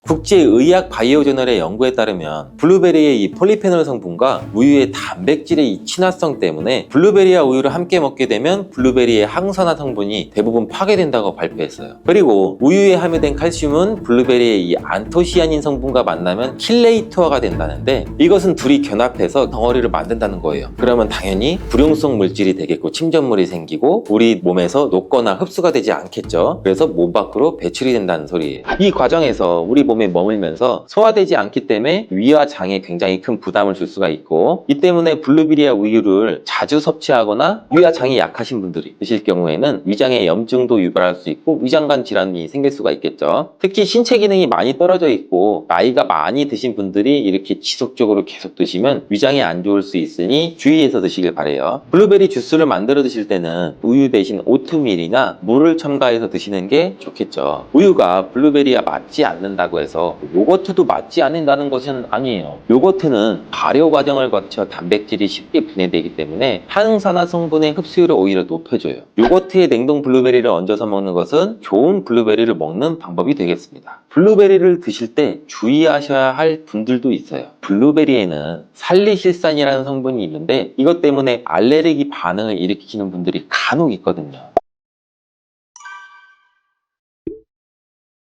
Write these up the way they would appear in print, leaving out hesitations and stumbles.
국제의학 바이오저널의 연구에 따르면 블루베리의 이 폴리페놀 성분과 우유의 단백질의 이 친화성 때문에 블루베리와 우유를 함께 먹게 되면 블루베리의 항산화 성분이 대부분 파괴된다고 발표했어요. 그리고 우유에 함유된 칼슘은 블루베리의 이 안토시아닌 성분과 만나면 킬레이터가 된다는데, 이것은 둘이 결합해서 덩어리를 만든다는 거예요. 그러면 당연히 불용성 물질이 되겠고 침전물이 생기고 우리 몸에서 녹거나 흡수가 되지 않겠죠. 그래서 몸 밖으로 배출이 된다는 소리예요. 이 과정에서 우리 몸에 머물면서 소화되지 않기 때문에 위와 장에 굉장히 큰 부담을 줄 수가 있고, 이 때문에 블루베리와 우유를 자주 섭취하거나 위와 장이 약하신 분들이 드실 경우에는 위장에 염증도 유발할 수 있고 위장관 질환이 생길 수가 있겠죠. 특히 신체 기능이 많이 떨어져 있고 나이가 많이 드신 분들이 이렇게 지속적으로 계속 드시면 위장에 안 좋을 수 있으니 주의해서 드시길 바래요. 블루베리 주스를 만들어 드실 때는 우유 대신 오트밀이나 물을 첨가해서 드시는 게 좋겠죠. 우유가 블루베리와 맞지 않는다고 해서 요거트도 맞지 않는다는 것은 아니에요. 요거트는 발효 과정을 거쳐 단백질이 쉽게 분해되기 때문에 항산화 성분의 흡수율을 오히려 높여줘요. 요거트에 냉동 블루베리를 얹어서 먹는 것은 좋은 블루베리를 먹는 방법이 되겠습니다. 블루베리를 드실 때 주의하셔야 할 분들도 있어요. 블루베리에는 살리실산이라는 성분이 있는데 이것 때문에 알레르기 반응을 일으키는 분들이 간혹 있거든요.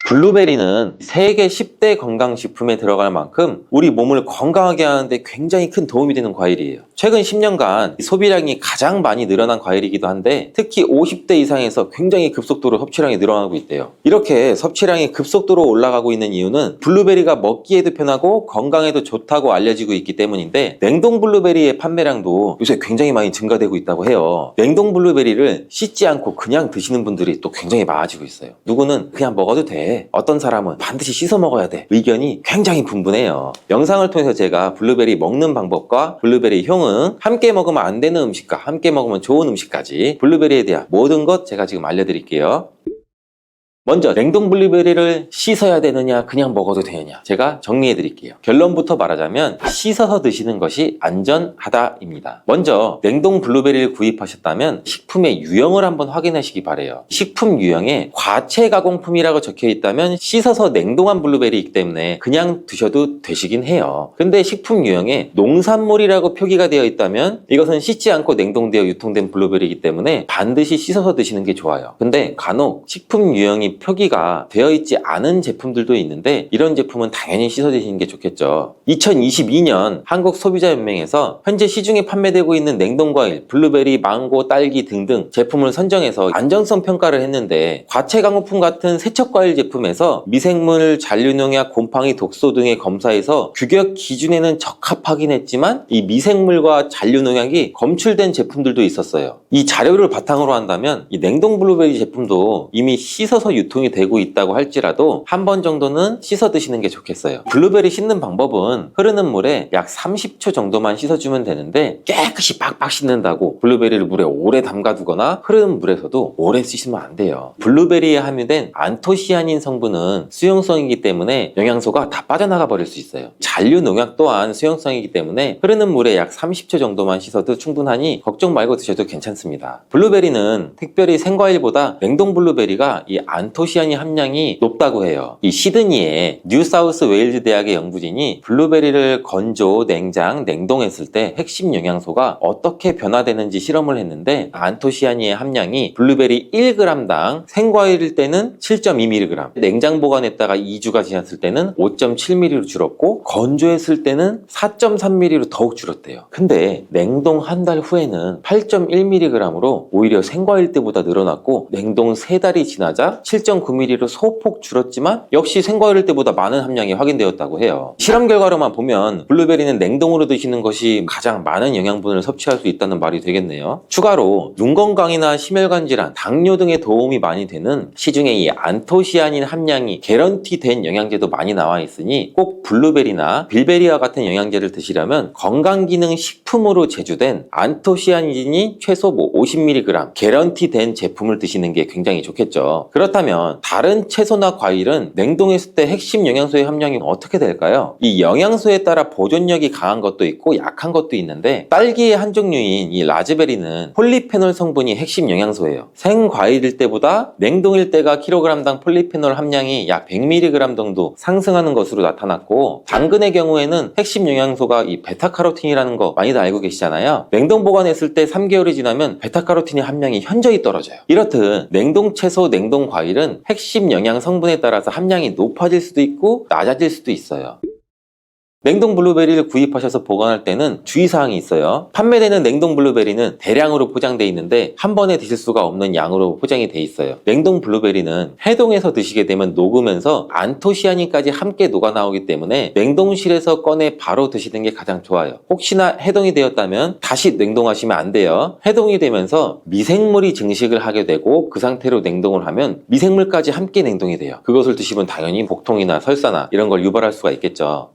블루베리는 세계 10대 건강식품에 들어갈 만큼 우리 몸을 건강하게 하는데 굉장히 큰 도움이 되는 과일이에요. 최근 10년간 소비량이 가장 많이 늘어난 과일이기도 한데, 특히 50대 이상에서 굉장히 급속도로 섭취량이 늘어나고 있대요. 이렇게 섭취량이 급속도로 올라가고 있는 이유는 블루베리가 먹기에도 편하고 건강에도 좋다고 알려지고 있기 때문인데, 냉동 블루베리의 판매량도 요새 굉장히 많이 증가되고 있다고 해요. 냉동 블루베리를 씻지 않고 그냥 드시는 분들이 또 굉장히 많아지고 있어요. 누구는 그냥 먹어도 돼, 어떤 사람은 반드시 씻어 먹어야 돼, 의견이 굉장히 분분해요. 영상을 통해서 제가 블루베리 먹는 방법과 블루베리 효능, 함께 먹으면 안 되는 음식과 함께 먹으면 좋은 음식까지 블루베리에 대한 모든 것 제가 지금 알려드릴게요. 먼저 냉동 블루베리를 씻어야 되느냐 그냥 먹어도 되느냐, 제가 정리해 드릴게요. 결론부터 말하자면 씻어서 드시는 것이 안전하다입니다. 먼저 냉동 블루베리를 구입하셨다면 식품의 유형을 한번 확인하시기 바래요. 식품 유형에 과체 가공품이라고 적혀 있다면 씻어서 냉동한 블루베리이기 때문에 그냥 드셔도 되시긴 해요. 근데 식품 유형에 농산물이라고 표기가 되어 있다면 이것은 씻지 않고 냉동되어 유통된 블루베리이기 때문에 반드시 씻어서 드시는 게 좋아요. 근데 간혹 식품 유형이 표기가 되어 있지 않은 제품들도 있는데 이런 제품은 당연히 씻어 드시는 게 좋겠죠. 2022년 한국소비자연맹에서 현재 시중에 판매되고 있는 냉동과일, 블루베리, 망고, 딸기 등등 제품을 선정해서 안전성 평가를 했는데, 과체 가공품 같은 세척과일 제품에서 미생물, 잔류농약, 곰팡이, 독소 등의 검사에서 규격 기준에는 적합하긴 했지만 이 미생물과 잔류농약이 검출된 제품들도 있었어요. 이 자료를 바탕으로 한다면 이 냉동 블루베리 제품도 이미 씻어서 유통이 되고 있다고 할지라도 한 번 정도는 씻어 드시는 게 좋겠어요. 블루베리 씻는 방법은 흐르는 물에 약 30초 정도만 씻어주면 되는데, 깨끗이 빡빡 씻는다고 블루베리를 물에 오래 담가두거나 흐르는 물에서도 오래 씻으면 안 돼요. 블루베리에 함유된 안토시아닌 성분은 수용성이기 때문에 영양소가 다 빠져나가 버릴 수 있어요. 잔류 농약 또한 수용성이기 때문에 흐르는 물에 약 30초 정도만 씻어도 충분하니 걱정 말고 드셔도 괜찮습니다. 블루베리는 특별히 생과일보다 냉동 블루베리가 이 안토시아닌 함량이 높다고 해요. 이 시드니의 뉴사우스 웨일즈 대학의 연구진이 블루베리를 건조, 냉장, 냉동했을 때 핵심 영양소가 어떻게 변화되는지 실험을 했는데, 안토시아닌의 함량이 블루베리 1g당 생과일일 때는 7.2mg, 냉장 보관했다가 2주가 지났을 때는 5.7mg로 줄었고 건조했을 때는 4.3mg로 더욱 줄었대요. 근데 냉동 한 달 후에는 8.1mg으로 오히려 생과일 때보다 늘어났고, 냉동 3달이 지나자 7.9mg로 소폭 줄었지만 역시 생과일 때보다 많은 함량이 확인되었다고 해요. 실험 결과로만 보면 블루베리는 냉동으로 드시는 것이 가장 많은 영양분을 섭취할 수 있다는 말이 되겠네요. 추가로 눈 건강이나 심혈관 질환, 당뇨 등에 도움이 많이 되는 시중에 이 안토시아닌 함량이 개런티된 영양제도 많이 나와 있으니 꼭 블루베리나 빌베리와 같은 영양제를 드시려면 건강기능 식품으로 제조된 안토시아닌이 최소 최소 50mg 개런티 된 제품을 드시는 게 굉장히 좋겠죠. 그렇다면 다른 채소나 과일은 냉동했을 때 핵심 영양소의 함량이 어떻게 될까요? 이 영양소에 따라 보존력이 강한 것도 있고 약한 것도 있는데, 딸기의 한 종류인 이 라즈베리는 폴리페놀 성분이 핵심 영양소예요. 생과일일 때보다 냉동일 때가 킬로그램당 폴리페놀 함량이 약 100mg 정도 상승하는 것으로 나타났고, 당근의 경우에는 핵심 영양소가 이 베타카로틴이라는 거 많이들 알고 계시잖아요. 냉동 보관했을 때 3개월이 지나면 베타카로틴의 함량이 현저히 떨어져요. 이렇듯 냉동 채소, 냉동 과일은 핵심 영양 성분에 따라서 함량이 높아질 수도 있고 낮아질 수도 있어요. 냉동 블루베리를 구입하셔서 보관할 때는 주의사항이 있어요. 판매되는 냉동 블루베리는 대량으로 포장되어 있는데 한 번에 드실 수가 없는 양으로 포장이 되어 있어요. 냉동 블루베리는 해동해서 드시게 되면 녹으면서 안토시아닌까지 함께 녹아 나오기 때문에 냉동실에서 꺼내 바로 드시는 게 가장 좋아요. 혹시나 해동이 되었다면 다시 냉동하시면 안 돼요. 해동이 되면서 미생물이 증식을 하게 되고 그 상태로 냉동을 하면 미생물까지 함께 냉동이 돼요. 그것을 드시면 당연히 복통이나 설사나 이런 걸 유발할 수가 있겠죠.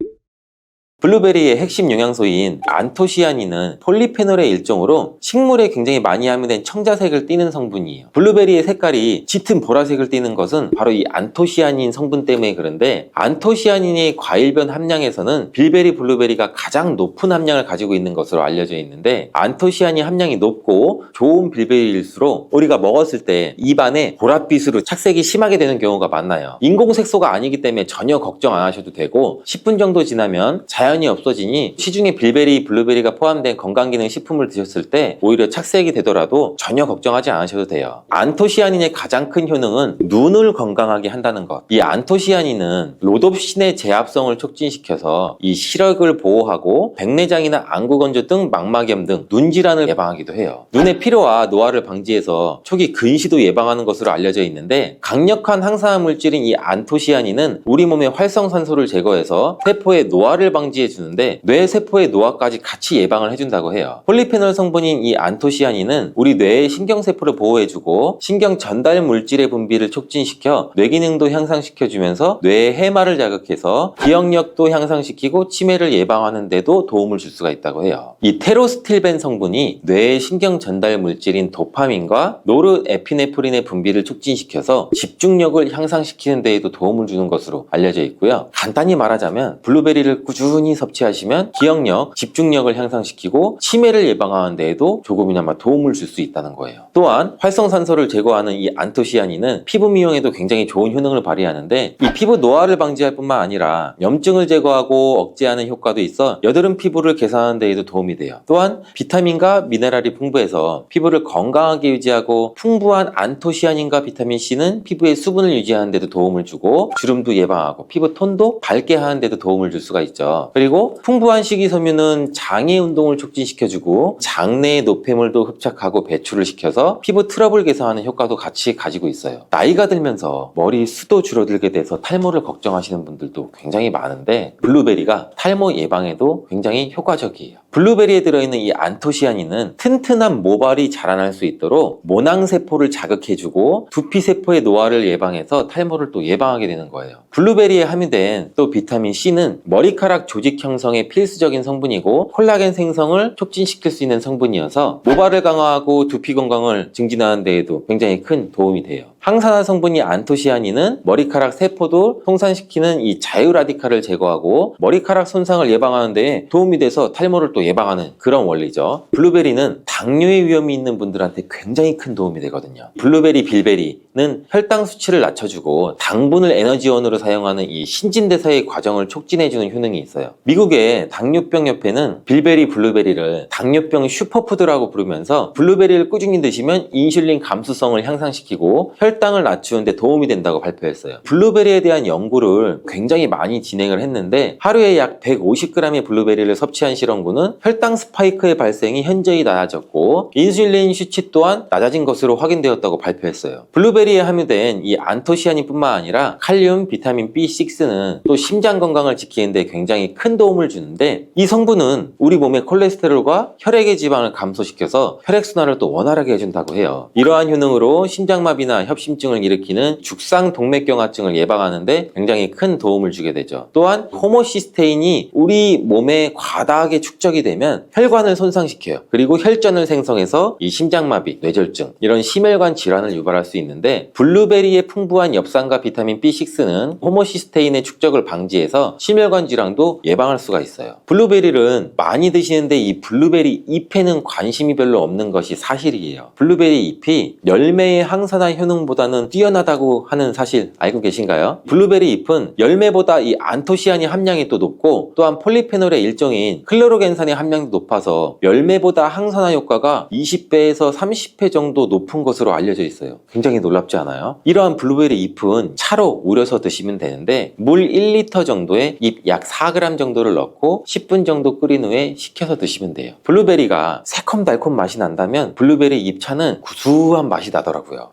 블루베리의 핵심 영양소인 안토시아닌은 폴리페놀의 일종으로 식물에 굉장히 많이 함유된 청자색을 띠는 성분이에요. 블루베리의 색깔이 짙은 보라색을 띠는 것은 바로 이 안토시아닌 성분 때문에 그런데, 안토시아닌의 과일별 함량에서는 빌베리 블루베리가 가장 높은 함량을 가지고 있는 것으로 알려져 있는데, 안토시아닌 함량이 높고 좋은 빌베리일수록 우리가 먹었을 때 입안에 보랏빛으로 착색이 심하게 되는 경우가 많아요. 인공색소가 아니기 때문에 전혀 걱정 안 하셔도 되고, 10분 정도 지나면 자연히 없어지니 시중에 빌베리, 블루베리가 포함된 건강기능 식품을 드셨을 때 오히려 착색이 되더라도 전혀 걱정하지 않으셔도 돼요. 안토시아닌의 가장 큰 효능은 눈을 건강하게 한다는 것. 이 안토시아닌은 로놉신의 제합성을 촉진시켜서 이 시력을 보호하고 백내장이나 안구건조 등 망막염 등 눈질환을 예방하기도 해요. 눈의 피로와 노화를 방지해서 초기 근시도 예방하는 것으로 알려져 있는데, 강력한 항산화 물질인 이 안토시아닌은 우리 몸의 활성산소를 제거해서 세포의 노화를 방지해 주는데 뇌 세포의 노화까지 같이 예방을 해준다고 해요. 폴리페놀 성분인 이 안토시아닌은 우리 뇌의 신경세포를 보호해주고 신경 전달 물질의 분비를 촉진시켜 뇌 기능도 향상시켜주면서 뇌의 해마를 자극해서 기억력도 향상시키고 치매를 예방하는 데도 도움을 줄 수가 있다고 해요. 이 테로스틸벤 성분이 뇌의 신경 전달 물질인 도파민과 노르에피네프린의 분비를 촉진시켜서 집중력을 향상시키는 데에도 도움을 주는 것으로 알려져 있고요. 간단히 말하자면 블루베리를 꾸준히 섭취하시면 기억력, 집중력을 향상시키고 치매를 예방하는 데에도 조금이나마 도움을 줄 수 있다는 거예요. 또한 활성산소를 제거하는 이 안토시아닌은 피부 미용에도 굉장히 좋은 효능을 발휘하는데, 이 피부 노화를 방지할 뿐만 아니라 염증을 제거하고 억제하는 효과도 있어 여드름 피부를 개선하는 데에도 도움이 돼요. 또한 비타민과 미네랄이 풍부해서 피부를 건강하게 유지하고, 풍부한 안토시아닌과 비타민C는 피부의 수분을 유지하는 데도 도움을 주고 주름도 예방하고 피부 톤도 밝게 하는 데도 도움을 줄 수가 있죠. 그리고 풍부한 식이섬유는 장의 운동을 촉진시켜주고 장내의 노폐물도 흡착하고 배출을 시켜서 피부 트러블 개선하는 효과도 같이 가지고 있어요. 나이가 들면서 머리 숱도 줄어들게 돼서 탈모를 걱정하시는 분들도 굉장히 많은데, 블루베리가 탈모 예방에도 굉장히 효과적이에요. 블루베리에 들어있는 이 안토시아닌은 튼튼한 모발이 자라날 수 있도록 모낭세포를 자극해주고 두피세포의 노화를 예방해서 탈모를 또 예방하게 되는 거예요. 블루베리에 함유된 또 비타민C는 머리카락 조직 형성에 필수적인 성분이고 콜라겐 생성을 촉진시킬 수 있는 성분이어서 모발을 강화하고 두피 건강을 증진하는 데에도 굉장히 큰 도움이 돼요. 항산화 성분이 안토시아닌은 머리카락 세포도 송산시키는 이 자유라디칼을 제거하고 머리카락 손상을 예방하는 데 도움이 돼서 탈모를 또 예방하는 그런 원리죠. 블루베리는 당뇨의 위험이 있는 분들한테 굉장히 큰 도움이 되거든요. 블루베리, 빌베리는 혈당 수치를 낮춰주고 당분을 에너지원으로 사용하는 이 신진대사의 과정을 촉진해주는 효능이 있어요. 미국의 당뇨병 협회는 빌베리, 블루베리를 당뇨병 슈퍼푸드라고 부르면서 블루베리를 꾸준히 드시면 인슐린 감수성을 향상시키고 혈당을 낮추는 데 도움이 된다고 발표했어요. 블루베리에 대한 연구를 굉장히 많이 진행을 했는데, 하루에 약 150g의 블루베리를 섭취한 실험군은 혈당 스파이크의 발생이 현저히 낮아졌고 인슐린 수치 또한 낮아진 것으로 확인되었다고 발표했어요. 블루베리에 함유된 이 안토시아닌뿐만 아니라 칼륨, 비타민 B6는 또 심장 건강을 지키는 데 굉장히 큰 도움을 주는데, 이 성분은 우리 몸의 콜레스테롤과 혈액의 지방을 감소시켜서 혈액순환을 또 원활하게 해준다고 해요. 이러한 효능으로 심장마비나 협 협심증을 일으키는 죽상동맥경화증을 예방하는 데 굉장히 큰 도움을 주게 되죠. 또한 호모시스테인이 우리 몸에 과다하게 축적이 되면 혈관을 손상시켜요. 그리고 혈전을 생성해서 이 심장마비, 뇌졸중 이런 심혈관 질환을 유발할 수 있는데, 블루베리의 풍부한 엽산과 비타민 B6는 호모시스테인의 축적을 방지해서 심혈관 질환도 예방할 수가 있어요. 블루베리를 많이 드시는데 이 블루베리 잎에는 관심이 별로 없는 것이 사실이에요. 블루베리 잎이 열매의 항산화 효능보다는 뛰어나다고 하는 사실 알고 계신가요? 블루베리 잎은 열매보다 이 안토시아닌 함량이 또 높고, 또한 폴리페놀의 일종인 클로로겐산의 함량도 높아서 열매보다 항산화 효과가 20배에서 30배 정도 높은 것으로 알려져 있어요. 굉장히 놀랍지 않아요? 이러한 블루베리 잎은 차로 우려서 드시면 되는데, 물 1리터 정도에 잎 약 4g 정도를 넣고 10분 정도 끓인 후에 식혀서 드시면 돼요. 블루베리가 새콤달콤 맛이 난다면 블루베리 잎차는 구수한 맛이 나더라고요.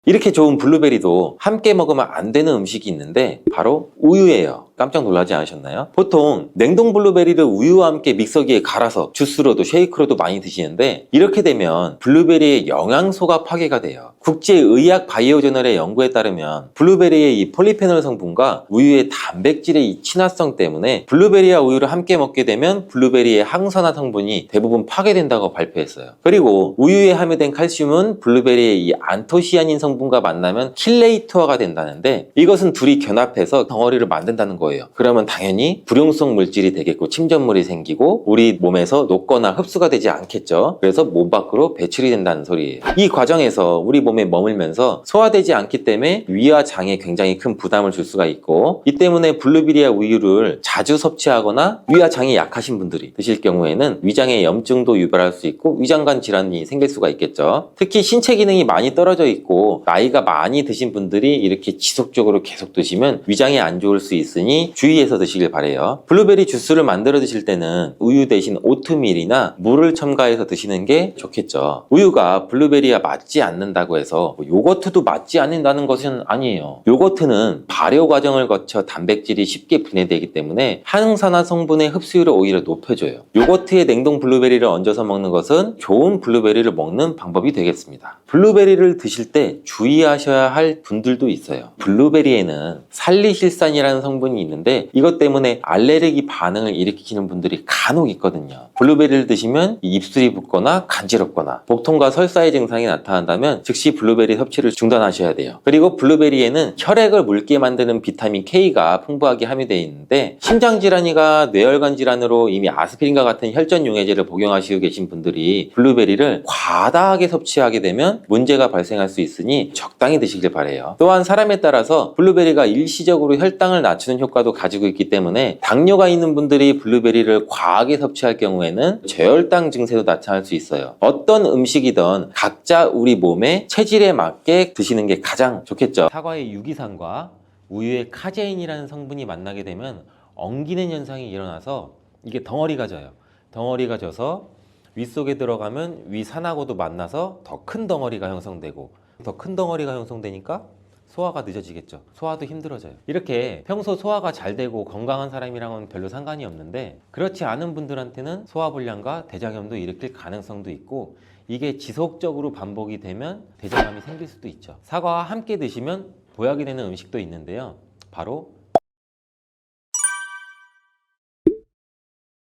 이렇게 좋은 블루베리도 함께 먹으면 안 되는 음식이 있는데 바로 우유예요. 깜짝 놀라지 않으셨나요? 보통 냉동 블루베리를 우유와 함께 믹서기에 갈아서 주스로도 쉐이크로도 많이 드시는데, 이렇게 되면 블루베리의 영양소가 파괴가 돼요. 국제의학 바이오저널의 연구에 따르면 블루베리의 이 폴리페놀 성분과 우유의 단백질의 이 친화성 때문에 블루베리와 우유를 함께 먹게 되면 블루베리의 항산화 성분이 대부분 파괴된다고 발표했어요. 그리고 우유에 함유된 칼슘은 블루베리의 이 안토시아닌 성분과 만나면 킬레이터가 된다는데, 이것은 둘이 견합해서 덩어리를 만든다는 거예요. 그러면 당연히 불용성 물질이 되겠고 침전물이 생기고 우리 몸에서 녹거나 흡수가 되지 않겠죠. 그래서 몸 밖으로 배출이 된다는 소리예요. 이 과정에서 우리 몸에 머물면서 소화되지 않기 때문에 위와 장에 굉장히 큰 부담을 줄 수가 있고, 이 때문에 블루베리와 우유를 자주 섭취하거나 위와 장이 약하신 분들이 드실 경우에는 위장에 염증도 유발할 수 있고 위장관 질환이 생길 수가 있겠죠. 특히 신체 기능이 많이 떨어져 있고 나이가 많이 드신 분들이 이렇게 지속적으로 계속 드시면 위장에 안 좋을 수 있으니 주의해서 드시길 바래요. 블루베리 주스를 만들어 드실 때는 우유 대신 오트밀이나 물을 첨가해서 드시는 게 좋겠죠. 우유가 블루베리와 맞지 않는다고 해서 요거트도 맞지 않는다는 것은 아니에요. 요거트는 발효 과정을 거쳐 단백질이 쉽게 분해되기 때문에 항산화 성분의 흡수율을 오히려 높여줘요. 요거트에 냉동 블루베리를 얹어서 먹는 것은 좋은 블루베리를 먹는 방법이 되겠습니다. 블루베리를 드실 때 주의하셔야 할 분들도 있어요. 블루베리에는 살리실산이라는 성분이 있는데 이것 때문에 알레르기 반응을 일으키는 분들이 간혹 있거든요. 블루베리를 드시면 입술이 붓거나 간지럽거나 복통과 설사의 증상이 나타난다면 즉시 블루베리 섭취를 중단하셔야 돼요. 그리고 블루베리에는 혈액을 묽게 만드는 비타민 K가 풍부하게 함유되어 있는데, 심장질환이나 뇌혈관 질환으로 이미 아스피린과 같은 혈전 용해제를 복용하시고 계신 분들이 블루베리를 과다하게 섭취하게 되면 문제가 발생할 수 있으니 적당히 드시길 바래요. 또한 사람에 따라서 블루베리가 일시적으로 혈당을 낮추는 효과도 가지고 있기 때문에 당뇨가 있는 분들이 블루베리를 과하게 섭취할 경우에는 저혈당 증세도 나타날 수 있어요. 어떤 음식이든 각자 우리 몸의 체질에 맞게 드시는 게 가장 좋겠죠. 사과의 유기산과 우유의 카제인이라는 성분이 만나게 되면 엉기는 현상이 일어나서 이게 덩어리가 져요. 덩어리가 져서 위 속에 들어가면 위 산하고도 만나서 더 큰 덩어리가 형성되고, 더 큰 덩어리가 형성되니까 소화가 늦어지겠죠. 소화도 힘들어져요. 이렇게 평소 소화가 잘 되고 건강한 사람이랑은 별로 상관이 없는데, 그렇지 않은 분들한테는 소화불량과 대장염도 일으킬 가능성도 있고, 이게 지속적으로 반복이 되면 대장암이 생길 수도 있죠. 사과와 함께 드시면 보약이 되는 음식도 있는데요. 바로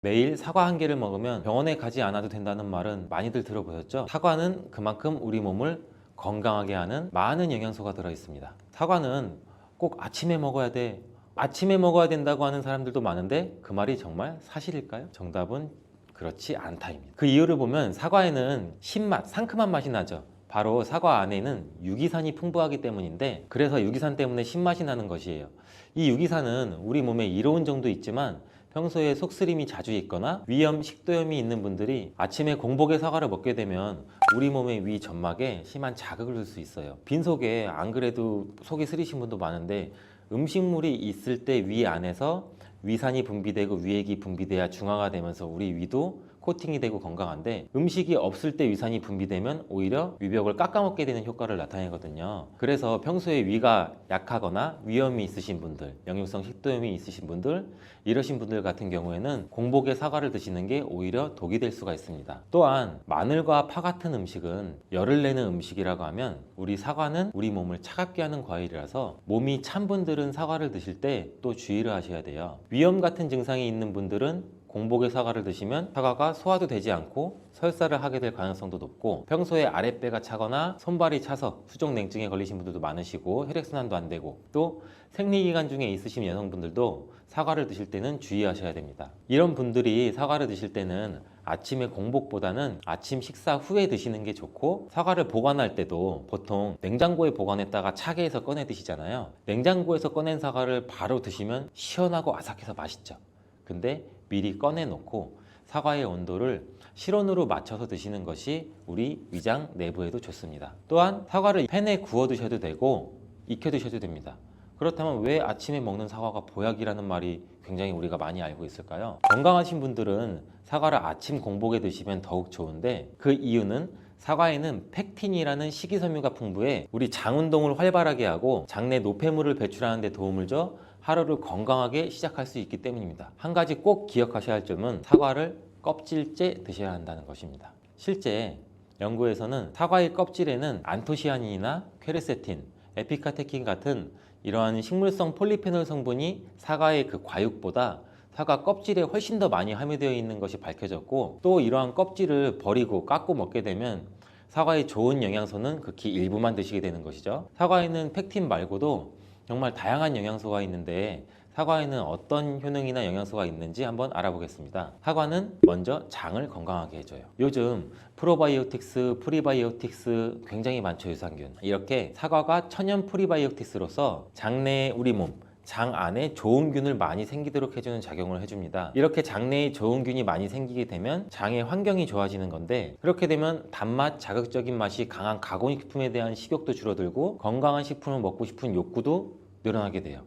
매일 사과 한 개를 먹으면 병원에 가지 않아도 된다는 말은 많이들 들어보셨죠? 사과는 그만큼 우리 몸을 건강하게 하는 많은 영양소가 들어 있습니다. 사과는 꼭 아침에 먹어야 돼, 아침에 먹어야 된다고 하는 사람들도 많은데 그 말이 정말 사실일까요? 정답은 그렇지 않다입니다. 그 이유를 보면 사과에는 신맛, 상큼한 맛이 나죠. 바로 사과 안에는 유기산이 풍부하기 때문인데, 그래서 유기산 때문에 신맛이 나는 것이에요. 이 유기산은 우리 몸에 이로운 정도 있지만 평소에 속쓰림이 자주 있거나 위염, 식도염이 있는 분들이 아침에 공복에 사과를 먹게 되면 우리 몸의 위 점막에 심한 자극을 줄 수 있어요. 빈속에 안 그래도 속이 쓰리신 분도 많은데, 음식물이 있을 때 위 안에서 위산이 분비되고 위액이 분비돼야 중화가 되면서 우리 위도 코팅이 되고 건강한데, 음식이 없을 때 위산이 분비되면 오히려 위벽을 깎아먹게 되는 효과를 나타내거든요. 그래서 평소에 위가 약하거나 위염이 있으신 분들, 역류성 식도염이 있으신 분들, 이러신 분들 같은 경우에는 공복에 사과를 드시는 게 오히려 독이 될 수가 있습니다. 또한 마늘과 파 같은 음식은 열을 내는 음식이라고 하면, 우리 사과는 우리 몸을 차갑게 하는 과일이라서 몸이 찬 분들은 사과를 드실 때 또 주의를 하셔야 돼요. 위염 같은 증상이 있는 분들은 공복에 사과를 드시면 사과가 소화도 되지 않고 설사를 하게 될 가능성도 높고, 평소에 아랫배가 차거나 손발이 차서 수족냉증에 걸리신 분들도 많으시고 혈액순환도 안 되고, 또 생리기간 중에 있으신 여성분들도 사과를 드실 때는 주의하셔야 됩니다. 이런 분들이 사과를 드실 때는 아침에 공복보다는 아침 식사 후에 드시는 게 좋고, 사과를 보관할 때도 보통 냉장고에 보관했다가 차게 해서 꺼내 드시잖아요. 냉장고에서 꺼낸 사과를 바로 드시면 시원하고 아삭해서 맛있죠. 근데 미리 꺼내 놓고 사과의 온도를 실온으로 맞춰서 드시는 것이 우리 위장 내부에도 좋습니다. 또한 사과를 팬에 구워 드셔도 되고 익혀 드셔도 됩니다. 그렇다면 왜 아침에 먹는 사과가 보약이라는 말이 굉장히 우리가 많이 알고 있을까요? 건강하신 분들은 사과를 아침 공복에 드시면 더욱 좋은데, 그 이유는 사과에는 펙틴이라는 식이섬유가 풍부해 우리 장 운동을 활발하게 하고 장내 노폐물을 배출하는 데 도움을 줘 하루를 건강하게 시작할 수 있기 때문입니다. 한 가지 꼭 기억하셔야 할 점은 사과를 껍질째 드셔야 한다는 것입니다. 실제 연구에서는 사과의 껍질에는 안토시아닌이나 퀘르세틴, 에피카테킨 같은 이러한 식물성 폴리페놀 성분이 사과의 그 과육보다 사과 껍질에 훨씬 더 많이 함유되어 있는 것이 밝혀졌고, 또 이러한 껍질을 버리고 깎고 먹게 되면 사과의 좋은 영양소는 극히 일부만 드시게 되는 것이죠. 사과에는 펙틴 말고도 정말 다양한 영양소가 있는데, 사과에는 어떤 효능이나 영양소가 있는지 한번 알아보겠습니다. 사과는 먼저 장을 건강하게 해줘요. 요즘 프로바이오틱스, 프리바이오틱스 굉장히 많죠, 유산균. 이렇게 사과가 천연 프리바이오틱스로서 장내에 우리 몸, 장 안에 좋은 균을 많이 생기도록 해주는 작용을 해줍니다. 이렇게 장내에 좋은 균이 많이 생기게 되면 장의 환경이 좋아지는 건데, 그렇게 되면 단맛, 자극적인 맛이 강한 가공식품에 대한 식욕도 줄어들고 건강한 식품을 먹고 싶은 욕구도 늘어나게 돼요.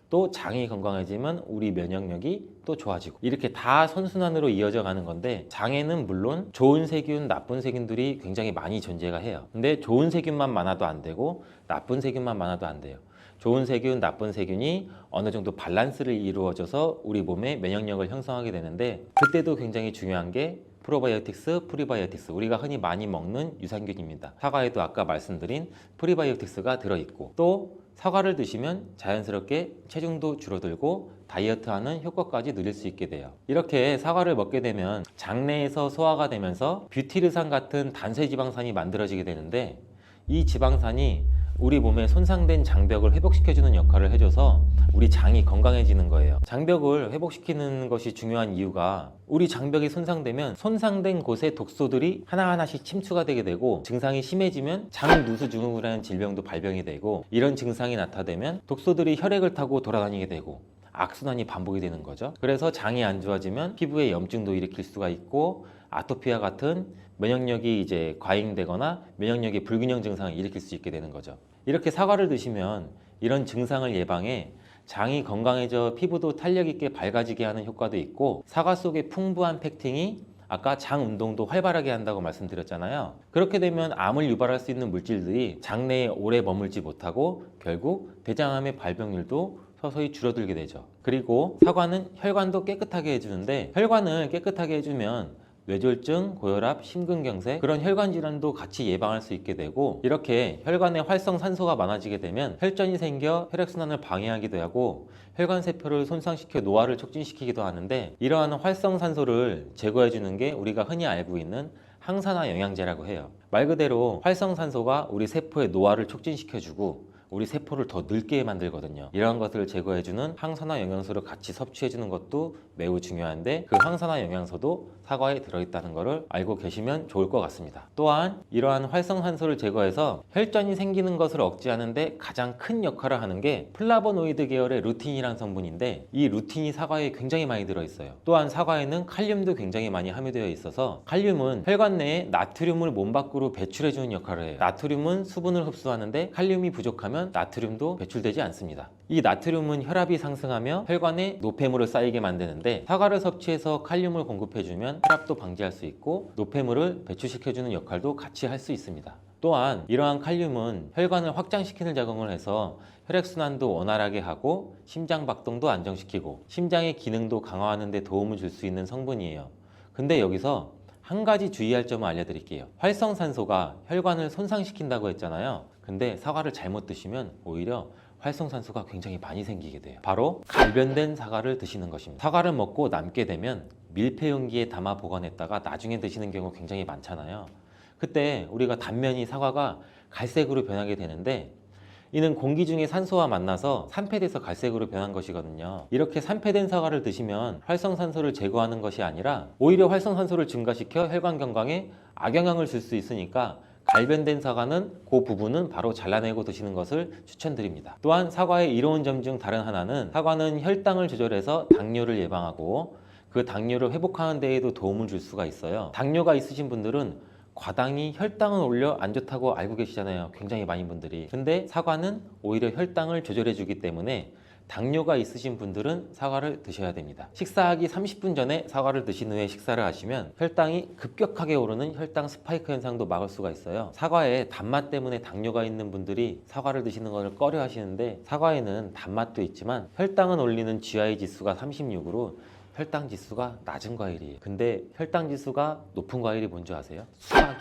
또 장이 건강해지면 우리 면역력이 또 좋아지고, 이렇게 다 선순환으로 이어져 가는 건데, 장에는 물론 좋은 세균, 나쁜 세균들이 굉장히 많이 존재가 해요. 근데 좋은 세균만 많아도 안 되고 나쁜 세균만 많아도 안 돼요. 좋은 세균, 나쁜 세균이 어느 정도 밸런스를 이루어져서 우리 몸의 면역력을 형성하게 되는데, 그때도 굉장히 중요한 게 프로바이오틱스, 프리바이오틱스, 우리가 흔히 많이 먹는 유산균입니다. 사과에도 아까 말씀드린 프리바이오틱스가 들어있고, 또 사과를 드시면 자연스럽게 체중도 줄어들고 다이어트하는 효과까지 누릴 수 있게 돼요. 이렇게 사과를 먹게 되면 장내에서 소화가 되면서 뷰티르산 같은 단세지방산이 만들어지게 되는데, 이 지방산이 우리 몸에 손상된 장벽을 회복시켜주는 역할을 해줘서 우리 장이 건강해지는 거예요. 장벽을 회복시키는 것이 중요한 이유가, 우리 장벽이 손상되면 손상된 곳에 독소들이 하나하나씩 침투가 되게 되고, 증상이 심해지면 장누수증후군이라는 질병도 발병이 되고, 이런 증상이 나타나면 독소들이 혈액을 타고 돌아다니게 되고 악순환이 반복이 되는 거죠. 그래서 장이 안 좋아지면 피부에 염증도 일으킬 수가 있고, 아토피와 같은 면역력이 이제 과잉되거나 면역력의 불균형 증상을 일으킬 수 있게 되는 거죠. 이렇게 사과를 드시면 이런 증상을 예방해 장이 건강해져 피부도 탄력 있게 밝아지게 하는 효과도 있고, 사과 속의 풍부한 펙틴이 아까 장 운동도 활발하게 한다고 말씀드렸잖아요. 그렇게 되면 암을 유발할 수 있는 물질들이 장내에 오래 머물지 못하고 결국 대장암의 발병률도 서서히 줄어들게 되죠. 그리고 사과는 혈관도 깨끗하게 해주는데, 혈관을 깨끗하게 해주면 뇌졸중, 고혈압, 심근경색, 그런 혈관 질환도 같이 예방할 수 있게 되고, 이렇게 혈관에 활성산소가 많아지게 되면 혈전이 생겨 혈액순환을 방해하기도 하고 혈관세포를 손상시켜 노화를 촉진시키기도 하는데, 이러한 활성산소를 제거해주는 게 우리가 흔히 알고 있는 항산화 영양제라고 해요. 말 그대로 활성산소가 우리 세포의 노화를 촉진시켜주고 우리 세포를 더 늙게 만들거든요. 이러한 것들을 제거해주는 항산화 영양소를 같이 섭취해주는 것도 매우 중요한데, 그 항산화 영양소도 사과에 들어있다는 것을 알고 계시면 좋을 것 같습니다. 또한 이러한 활성산소를 제거해서 혈전이 생기는 것을 억제하는데 가장 큰 역할을 하는 게 플라보노이드 계열의 루틴이라는 성분인데, 이 루틴이 사과에 굉장히 많이 들어있어요. 또한 사과에는 칼륨도 굉장히 많이 함유되어 있어서, 칼륨은 혈관 내에 나트륨을 몸 밖으로 배출해주는 역할을 해요. 나트륨은 수분을 흡수하는데 칼륨이 부족하면 먹으면 나트륨도 배출되지 않습니다. 이 나트륨은 혈압이 상승하며 혈관에 노폐물을 쌓이게 만드는데 사과를 섭취해서 칼륨을 공급해주면 혈압도 방지할 수 있고 노폐물을 배출시켜주는 역할도 같이 할 수 있습니다. 또한 이러한 칼륨은 혈관을 확장시키는 작용을 해서 혈액순환도 원활하게 하고 심장 박동도 안정시키고 심장의 기능도 강화하는 데 도움을 줄 수 있는 성분이에요. 근데 여기서 한 가지 주의할 점을 알려드릴게요. 활성산소가 혈관을 손상시킨다고 했잖아요. 근데 사과를 잘못 드시면 오히려 활성산소가 굉장히 많이 생기게 돼요. 바로 갈변된 사과를 드시는 것입니다. 사과를 먹고 남게 되면 밀폐 용기에 담아 보관했다가 나중에 드시는 경우 굉장히 많잖아요. 그때 우리가 단면이 사과가 갈색으로 변하게 되는데 이는 공기 중에 산소와 만나서 산패돼서 갈색으로 변한 것이거든요. 이렇게 산패된 사과를 드시면 활성산소를 제거하는 것이 아니라 오히려 활성산소를 증가시켜 혈관 건강에 악영향을 줄 수 있으니까 갈변된 사과는 그 부분은 바로 잘라내고 드시는 것을 추천드립니다. 또한 사과의 이로운 점 중 다른 하나는 사과는 혈당을 조절해서 당뇨를 예방하고 그 당뇨를 회복하는 데에도 도움을 줄 수가 있어요. 당뇨가 있으신 분들은 과당이 혈당을 올려 안 좋다고 알고 계시잖아요. 굉장히 많은 분들이. 근데 사과는 오히려 혈당을 조절해 주기 때문에 당뇨가 있으신 분들은 사과를 드셔야 됩니다. 식사하기 30분 전에 사과를 드신 후에 식사를 하시면 혈당이 급격하게 오르는 혈당 스파이크 현상도 막을 수가 있어요. 사과에 단맛 때문에 당뇨가 있는 분들이 사과를 드시는 것을 꺼려 하시는데 사과에는 단맛도 있지만 혈당을 올리는 GI 지수가 36으로 혈당 지수가 낮은 과일이에요. 근데 혈당 지수가 높은 과일이 뭔지 아세요?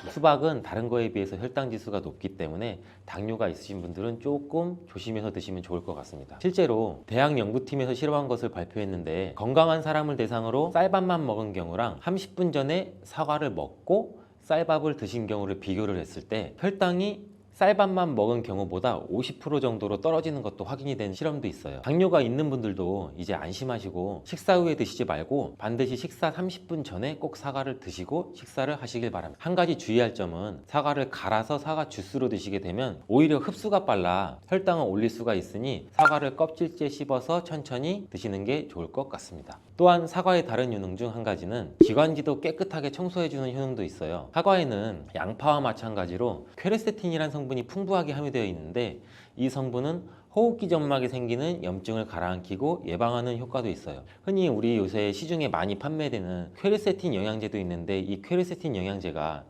수박은 다른 거에 비해서 혈당 지수가 높기 때문에 당뇨가 있으신 분들은 조금 조심해서 드시면 좋을 것 같습니다. 실제로 대학 연구팀에서 실험한 것을 발표했는데 건강한 사람을 대상으로 쌀밥만 먹은 경우랑 30분 전에 사과를 먹고 쌀밥을 드신 경우를 비교를 했을 때 혈당이 쌀밥만 먹은 경우보다 50% 정도로 떨어지는 것도 확인이 된 실험도 있어요. 당뇨가 있는 분들도 이제 안심하시고 식사 후에 드시지 말고 반드시 식사 30분 전에 꼭 사과를 드시고 식사를 하시길 바랍니다. 한 가지 주의할 점은 사과를 갈아서 사과 주스로 드시게 되면 오히려 흡수가 빨라 혈당을 올릴 수가 있으니 사과를 껍질째 씹어서 천천히 드시는 게 좋을 것 같습니다. 또한 사과의 다른 효능 중 한 가지는 기관지도 깨끗하게 청소해주는 효능도 있어요. 사과에는 양파와 마찬가지로 퀘르세틴이라는 성분이 풍부하게 함유되어 있는데 이 성분은 호흡기 점막에 생기는 염증을 가라앉히고 예방하는 효과도 있어요. 흔히 우리 요새 시중에 많이 판매되는 퀘르세틴 영양제도 있는데 이 퀘르세틴 영양제가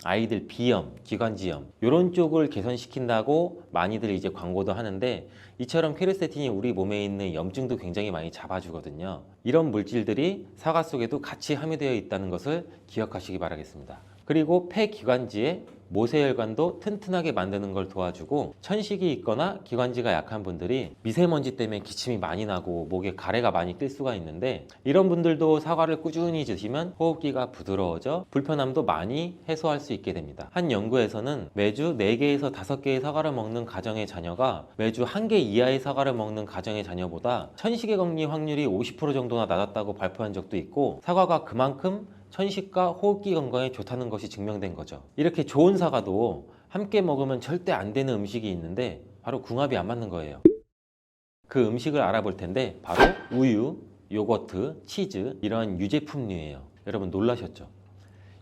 아이들 비염, 기관지염 이런 쪽을 개선시킨다고 많이들 이제 광고도 하는데 이처럼 퀘르세틴이 우리 몸에 있는 염증도 굉장히 많이 잡아주거든요. 이런 물질들이 사과 속에도 같이 함유되어 있다는 것을 기억하시기 바라겠습니다. 그리고 폐기관지에 모세혈관도 튼튼하게 만드는 걸 도와주고 천식이 있거나 기관지가 약한 분들이 미세먼지 때문에 기침이 많이 나고 목에 가래가 많이 낄 수가 있는데 이런 분들도 사과를 꾸준히 드시면 호흡기가 부드러워져 불편함도 많이 해소할 수 있게 됩니다. 한 연구에서는 매주 4개에서 5개의 사과를 먹는 가정의 자녀가 매주 1개 이하의 사과를 먹는 가정의 자녀보다 천식에 걸릴 확률이 50% 정도나 낮았다고 발표한 적도 있고 사과가 그만큼 천식과 호흡기 건강에 좋다는 것이 증명된 거죠. 이렇게 좋은 사과도 함께 먹으면 절대 안 되는 음식이 있는데 바로 궁합이 안 맞는 거예요. 그 음식을 알아볼 텐데 바로 우유, 요거트, 치즈 이런 유제품류예요. 여러분 놀라셨죠?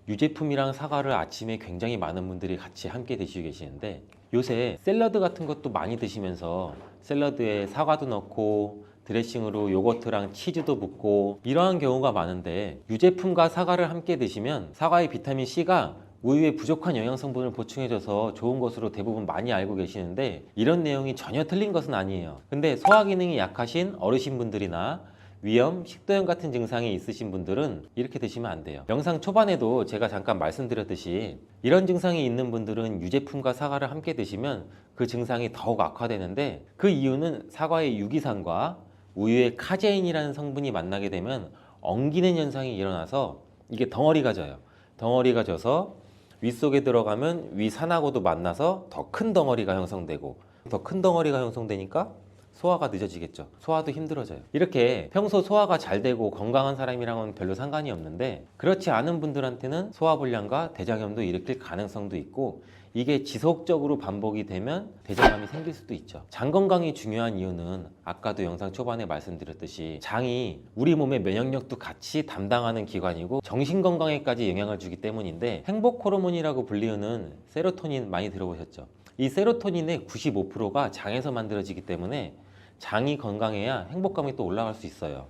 유제품이랑 사과를 아침에 굉장히 많은 분들이 같이 함께 드시고 계시는데 요새 샐러드 같은 것도 많이 드시면서 샐러드에 사과도 넣고 드레싱으로 요거트랑 치즈도 붓고 이러한 경우가 많은데 유제품과 사과를 함께 드시면 사과의 비타민C가 우유에 부족한 영양 성분을 보충해줘서 좋은 것으로 대부분 많이 알고 계시는데 이런 내용이 전혀 틀린 것은 아니에요. 근데 소화 기능이 약하신 어르신분들이나 위염, 식도염 같은 증상이 있으신 분들은 이렇게 드시면 안 돼요. 영상 초반에도 제가 잠깐 말씀드렸듯이 이런 증상이 있는 분들은 유제품과 사과를 함께 드시면 그 증상이 더욱 악화되는데 그 이유는 사과의 유기산과 우유의 카제인이라는 성분이 만나게 되면 엉기는 현상이 일어나서 이게 덩어리가 져요. 덩어리가 져서 윗속에 들어가면 위산하고도 만나서 더 큰 덩어리가 형성되고 더 큰 덩어리가 형성되니까 소화가 늦어지겠죠. 소화도 힘들어져요. 이렇게 평소 소화가 잘 되고 건강한 사람이랑은 별로 상관이 없는데 그렇지 않은 분들한테는 소화불량과 대장염도 일으킬 가능성도 있고 이게 지속적으로 반복이 되면 대장암이 생길 수도 있죠. 장 건강이 중요한 이유는 아까도 영상 초반에 말씀드렸듯이 장이 우리 몸의 면역력도 같이 담당하는 기관이고 정신 건강에까지 영향을 주기 때문인데 행복 호르몬이라고 불리우는 세로토닌 많이 들어보셨죠? 이 세로토닌의 95%가 장에서 만들어지기 때문에 장이 건강해야 행복감이 또 올라갈 수 있어요.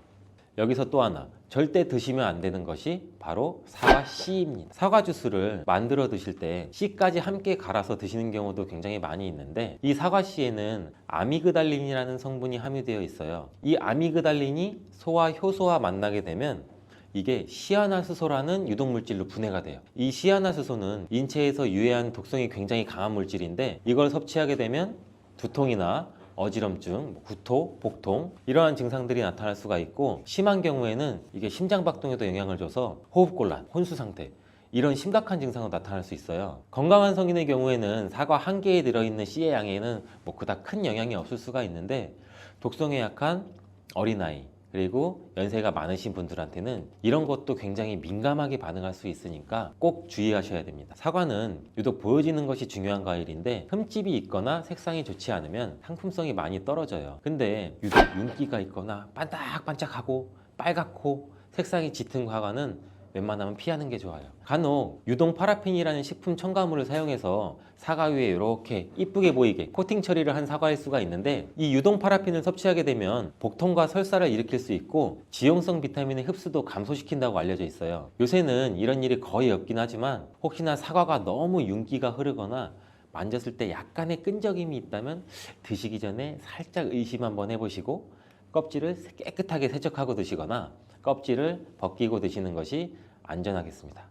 여기서 또 하나, 절대 드시면 안 되는 것이 바로 사과 씨입니다. 사과 주스를 만들어 드실 때 씨까지 함께 갈아서 드시는 경우도 굉장히 많이 있는데, 이 사과 씨에는 아미그달린이라는 성분이 함유되어 있어요. 이 아미그달린이 소와 효소와 만나게 되면 이게 시아나스소라는 유독물질로 분해가 돼요. 이 시아나스소는 인체에서 유해한 독성이 굉장히 강한 물질인데, 이걸 섭취하게 되면 두통이나 어지럼증, 구토, 복통 이러한 증상들이 나타날 수가 있고, 심한 경우에는 이게 심장박동에도 영향을 줘서 호흡곤란, 혼수상태 이런 심각한 증상도 나타날 수 있어요. 건강한 성인의 경우에는 사과 한 개에 들어있는 씨의 양에는 그닥 큰 영향이 없을 수가 있는데, 독성에 약한 어린아이 그리고 연세가 많으신 분들한테는 이런 것도 굉장히 민감하게 반응할 수 있으니까 꼭 주의하셔야 됩니다. 사과는 유독 보여지는 것이 중요한 과일인데, 흠집이 있거나 색상이 좋지 않으면 상품성이 많이 떨어져요. 근데 유독 윤기가 있거나 반짝반짝하고 빨갛고 색상이 짙은 사과는 웬만하면 피하는 게 좋아요. 간혹 유동 파라핀이라는 식품 첨가물을 사용해서 사과 위에 이렇게 이쁘게 보이게 코팅 처리를 한 사과일 수가 있는데, 이 유동 파라핀을 섭취하게 되면 복통과 설사를 일으킬 수 있고 지용성 비타민의 흡수도 감소시킨다고 알려져 있어요. 요새는 이런 일이 거의 없긴 하지만, 혹시나 사과가 너무 윤기가 흐르거나 만졌을 때 약간의 끈적임이 있다면 드시기 전에 살짝 의심 한번 해보시고 껍질을 깨끗하게 세척하고 드시거나 껍질을 벗기고 드시는 것이 안전하겠습니다.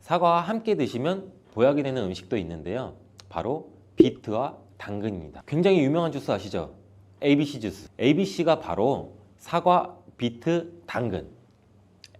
사과와 함께 드시면 보약이 되는 음식도 있는데요, 바로 비트와 당근입니다. 굉장히 유명한 주스 아시죠? ABC 주스. ABC가 바로 사과, 비트, 당근,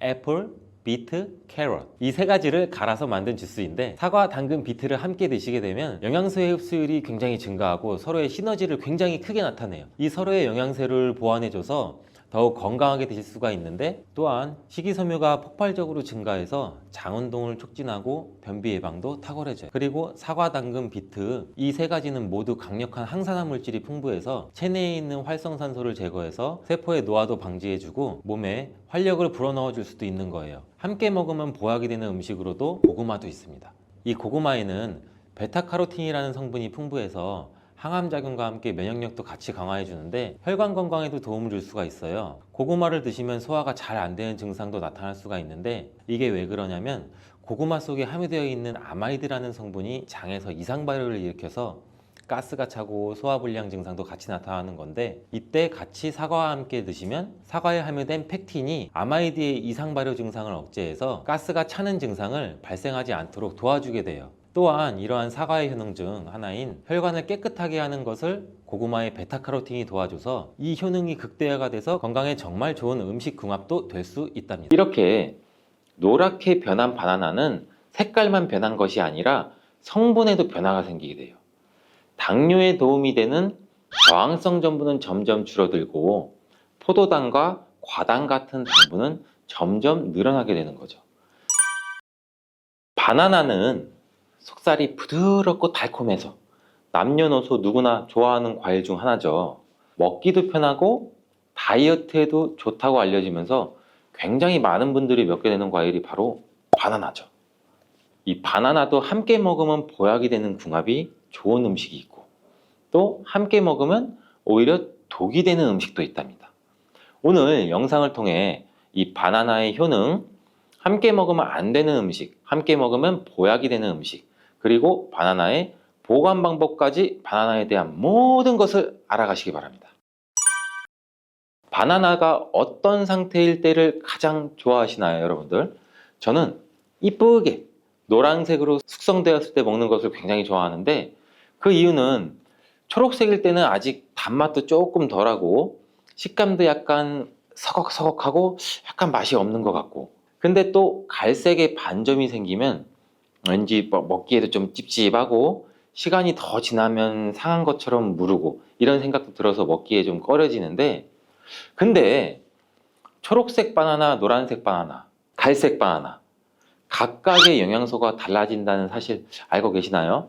애플, 비트, 캐럿 이 세 가지를 갈아서 만든 주스인데, 사과, 당근, 비트를 함께 드시게 되면 영양소의 흡수율이 굉장히 증가하고 서로의 시너지를 굉장히 크게 나타내요. 이 서로의 영양소를 보완해줘서 더욱 건강하게 드실 수가 있는데, 또한 식이섬유가 폭발적으로 증가해서 장운동을 촉진하고 변비 예방도 탁월해져요. 그리고 사과, 당근, 비트 이 세 가지는 모두 강력한 항산화 물질이 풍부해서 체내에 있는 활성산소를 제거해서 세포의 노화도 방지해주고 몸에 활력을 불어넣어 줄 수도 있는 거예요. 함께 먹으면 보약이 되는 음식으로도 고구마도 있습니다. 이 고구마에는 베타카로틴이라는 성분이 풍부해서 항암작용과 함께 면역력도 같이 강화해 주는데 혈관 건강에도 도움을 줄 수가 있어요. 고구마를 드시면 소화가 잘 안 되는 증상도 나타날 수가 있는데, 이게 왜 그러냐면 고구마 속에 함유되어 있는 아마이드라는 성분이 장에서 이상 발효를 일으켜서 가스가 차고 소화불량 증상도 같이 나타나는 건데, 이때 같이 사과와 함께 드시면 사과에 함유된 펙틴이 아마이드의 이상 발효 증상을 억제해서 가스가 차는 증상을 발생하지 않도록 도와주게 돼요. 또한 이러한 사과의 효능 중 하나인 혈관을 깨끗하게 하는 것을 고구마의 베타카로틴이 도와줘서 이 효능이 극대화가 돼서 건강에 정말 좋은 음식 궁합도 될 수 있답니다. 이렇게 노랗게 변한 바나나는 색깔만 변한 것이 아니라 성분에도 변화가 생기게 돼요. 당뇨에 도움이 되는 저항성 전분은 점점 줄어들고 포도당과 과당 같은 당분은 점점 늘어나게 되는 거죠. 바나나는 속살이 부드럽고 달콤해서 남녀노소 누구나 좋아하는 과일 중 하나죠. 먹기도 편하고 다이어트에도 좋다고 알려지면서 굉장히 많은 분들이 먹게 되는 과일이 바로 바나나죠. 이 바나나도 함께 먹으면 보약이 되는 궁합이 좋은 음식이 있고, 또 함께 먹으면 오히려 독이 되는 음식도 있답니다. 오늘 영상을 통해 이 바나나의 효능, 함께 먹으면 안 되는 음식, 함께 먹으면 보약이 되는 음식, 그리고 바나나의 보관 방법까지 바나나에 대한 모든 것을 알아가시기 바랍니다. 바나나가 어떤 상태일 때를 가장 좋아하시나요, 여러분들? 저는 이쁘게 노란색으로 숙성되었을 때 먹는 것을 굉장히 좋아하는데, 그 이유는 초록색일 때는 아직 단맛도 조금 덜하고 식감도 약간 서걱서걱하고 약간 맛이 없는 것 같고, 근데 또 갈색의 반점이 생기면 왠지 먹기에도 좀 찝찝하고 시간이 더 지나면 상한 것처럼 무르고 이런 생각도 들어서 먹기에 좀 꺼려지는데, 근데 초록색 바나나, 노란색 바나나, 갈색 바나나 각각의 영양소가 달라진다는 사실 알고 계시나요?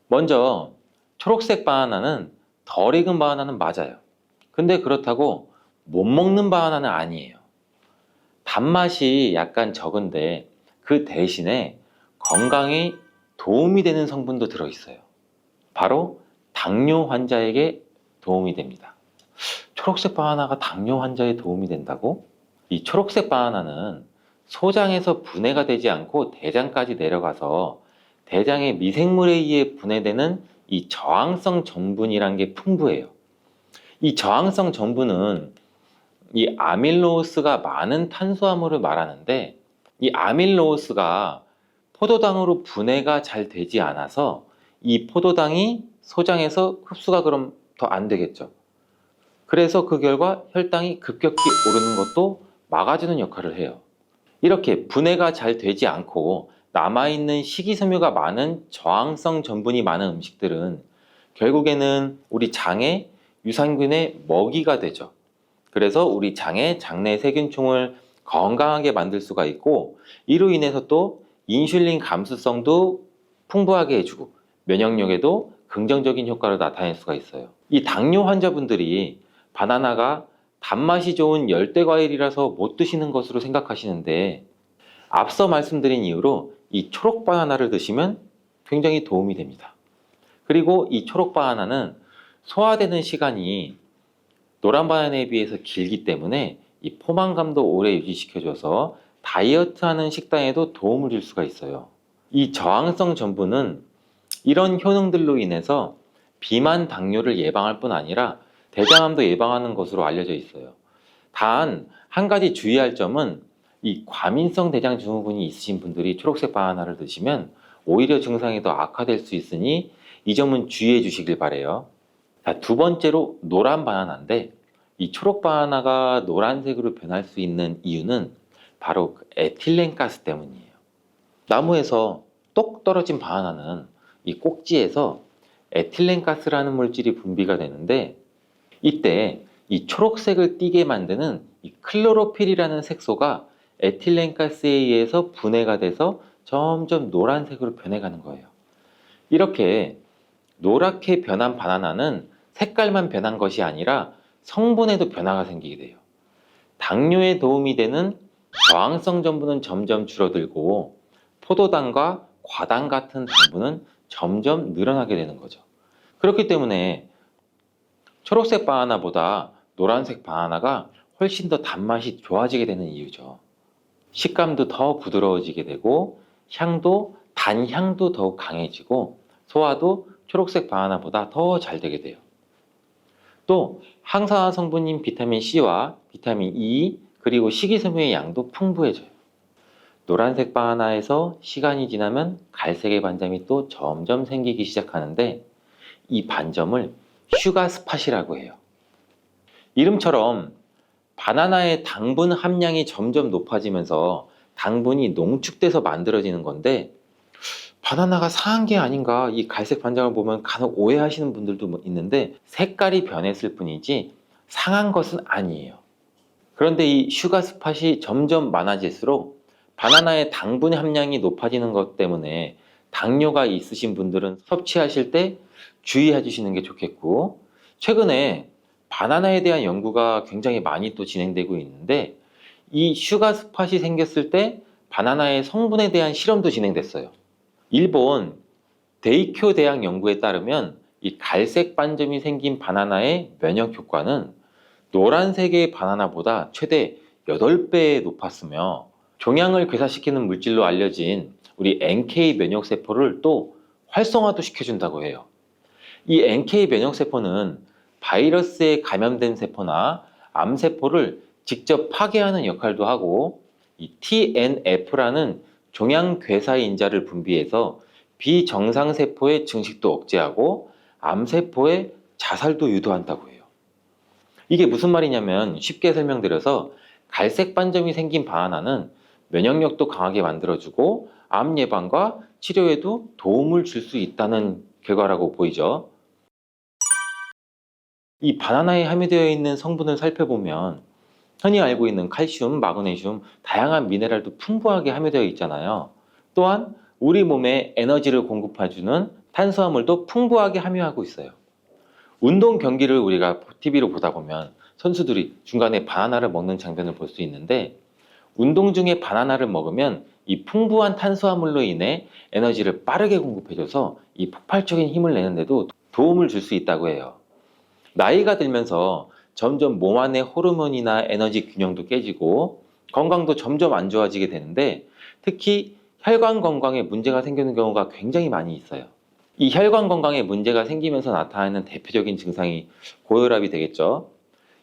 먼저 초록색 바나나는 덜 익은 바나나는 맞아요. 근데 그렇다고 못 먹는 바나나는 아니에요. 단맛이 약간 적은데 그 대신에 건강에 도움이 되는 성분도 들어있어요. 바로 당뇨 환자에게 도움이 됩니다. 초록색 바나나가 당뇨 환자에 도움이 된다고? 이 초록색 바나나는 소장에서 분해가 되지 않고 대장까지 내려가서 대장의 미생물에 의해 분해되는 이 저항성 전분이란 게 풍부해요. 이 저항성 전분은 이 아밀로스가 많은 탄수화물을 말하는데, 이 아밀로스가 포도당으로 분해가 잘 되지 않아서 이 포도당이 소장에서 흡수가 그럼 더 안 되겠죠. 그래서 그 결과 혈당이 급격히 오르는 것도 막아주는 역할을 해요. 이렇게 분해가 잘 되지 않고 남아있는 식이섬유가 많은 저항성 전분이 많은 음식들은 결국에는 우리 장에 유산균의 먹이가 되죠. 그래서 우리 장의 장내 세균총을 건강하게 만들 수가 있고, 이로 인해서 또 인슐린 감수성도 풍부하게 해주고 면역력에도 긍정적인 효과를 나타낼 수가 있어요. 이 당뇨 환자분들이 바나나가 단맛이 좋은 열대과일이라서 못 드시는 것으로 생각하시는데, 앞서 말씀드린 이유로 이 초록 바나나를 드시면 굉장히 도움이 됩니다. 그리고 이 초록 바나나는 소화되는 시간이 노란 바나나에 비해서 길기 때문에 이 포만감도 오래 유지시켜줘서 다이어트하는 식단에도 도움을 줄 수가 있어요. 이 저항성 전분은 이런 효능들로 인해서 비만 당뇨를 예방할 뿐 아니라 대장암도 예방하는 것으로 알려져 있어요. 단 한 가지 주의할 점은, 이 과민성 대장 증후군이 있으신 분들이 초록색 바나나를 드시면 오히려 증상이 더 악화될 수 있으니 이 점은 주의해 주시길 바래요. 자, 두 번째로 노란 바나나인데, 이 초록 바나나가 노란색으로 변할 수 있는 이유는 바로 그 에틸렌 가스 때문이에요. 나무에서 똑 떨어진 바나나는 이 꼭지에서 에틸렌 가스라는 물질이 분비가 되는데, 이때 이 초록색을 띠게 만드는 이 클로로필이라는 색소가 에틸렌 가스에 의해서 분해가 돼서 점점 노란색으로 변해가는 거예요. 이렇게 노랗게 변한 바나나는 색깔만 변한 것이 아니라 성분에도 변화가 생기게 돼요. 당뇨에 도움이 되는 저항성 전분은 점점 줄어들고 포도당과 과당 같은 당분은 점점 늘어나게 되는 거죠. 그렇기 때문에 초록색 바나나보다 노란색 바나나가 훨씬 더 단맛이 좋아지게 되는 이유죠. 식감도 더 부드러워지게 되고 단향도 더욱 강해지고 소화도 초록색 바나나보다 더 잘 되게 돼요. 또 항산화 성분인 비타민 C와 비타민 E 그리고 식이섬유의 양도 풍부해져요. 노란색 바나나에서 시간이 지나면 갈색의 반점이 또 점점 생기기 시작하는데, 이 반점을 슈가 스팟이라고 해요. 이름처럼 바나나의 당분 함량이 점점 높아지면서 당분이 농축돼서 만들어지는 건데, 바나나가 상한 게 아닌가, 이 갈색 반점을 보면 간혹 오해하시는 분들도 있는데 색깔이 변했을 뿐이지 상한 것은 아니에요. 그런데 이 슈가 스팟이 점점 많아질수록 바나나의 당분 함량이 높아지는 것 때문에 당뇨가 있으신 분들은 섭취하실 때 주의해 주시는 게 좋겠고, 최근에 바나나에 대한 연구가 굉장히 많이 또 진행되고 있는데, 이 슈가 스팟이 생겼을 때 바나나의 성분에 대한 실험도 진행됐어요. 일본 데이쿄 대학 연구에 따르면 이 갈색 반점이 생긴 바나나의 면역 효과는 노란색의 바나나보다 최대 8배 높았으며, 종양을 괴사시키는 물질로 알려진 우리 NK 면역세포를 또 활성화도 시켜준다고 해요. 이 NK 면역세포는 바이러스에 감염된 세포나 암세포를 직접 파괴하는 역할도 하고, 이 TNF라는 종양괴사인자를 분비해서 비정상세포의 증식도 억제하고 암세포의 자살도 유도한다고 해요. 이게 무슨 말이냐면, 쉽게 설명드려서 갈색 반점이 생긴 바나나는 면역력도 강하게 만들어주고 암 예방과 치료에도 도움을 줄 수 있다는 결과라고 보이죠. 이 바나나에 함유되어 있는 성분을 살펴보면 흔히 알고 있는 칼슘, 마그네슘, 다양한 미네랄도 풍부하게 함유되어 있잖아요. 또한 우리 몸에 에너지를 공급해주는 탄수화물도 풍부하게 함유하고 있어요. 운동 경기를 우리가 TV로 보다 보면 선수들이 중간에 바나나를 먹는 장면을 볼 수 있는데, 운동 중에 바나나를 먹으면 이 풍부한 탄수화물로 인해 에너지를 빠르게 공급해줘서 이 폭발적인 힘을 내는데도 도움을 줄 수 있다고 해요. 나이가 들면서 점점 몸 안의 호르몬이나 에너지 균형도 깨지고 건강도 점점 안 좋아지게 되는데 특히 혈관 건강에 문제가 생기는 경우가 굉장히 많이 있어요. 이 혈관 건강에 문제가 생기면서 나타나는 대표적인 증상이 고혈압이 되겠죠.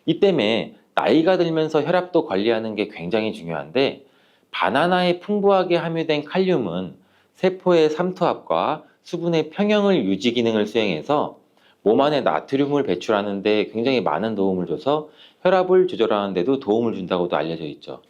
이 때문에 나이가 들면서 혈압도 관리하는 게 굉장히 중요한데 바나나에 풍부하게 함유된 칼륨은 세포의 삼투압과 수분의 평형을 유지 기능을 수행해서 몸 안에 나트륨을 배출하는 데 굉장히 많은 도움을 줘서 혈압을 조절하는 데도 도움을 준다고도 알려져 있죠.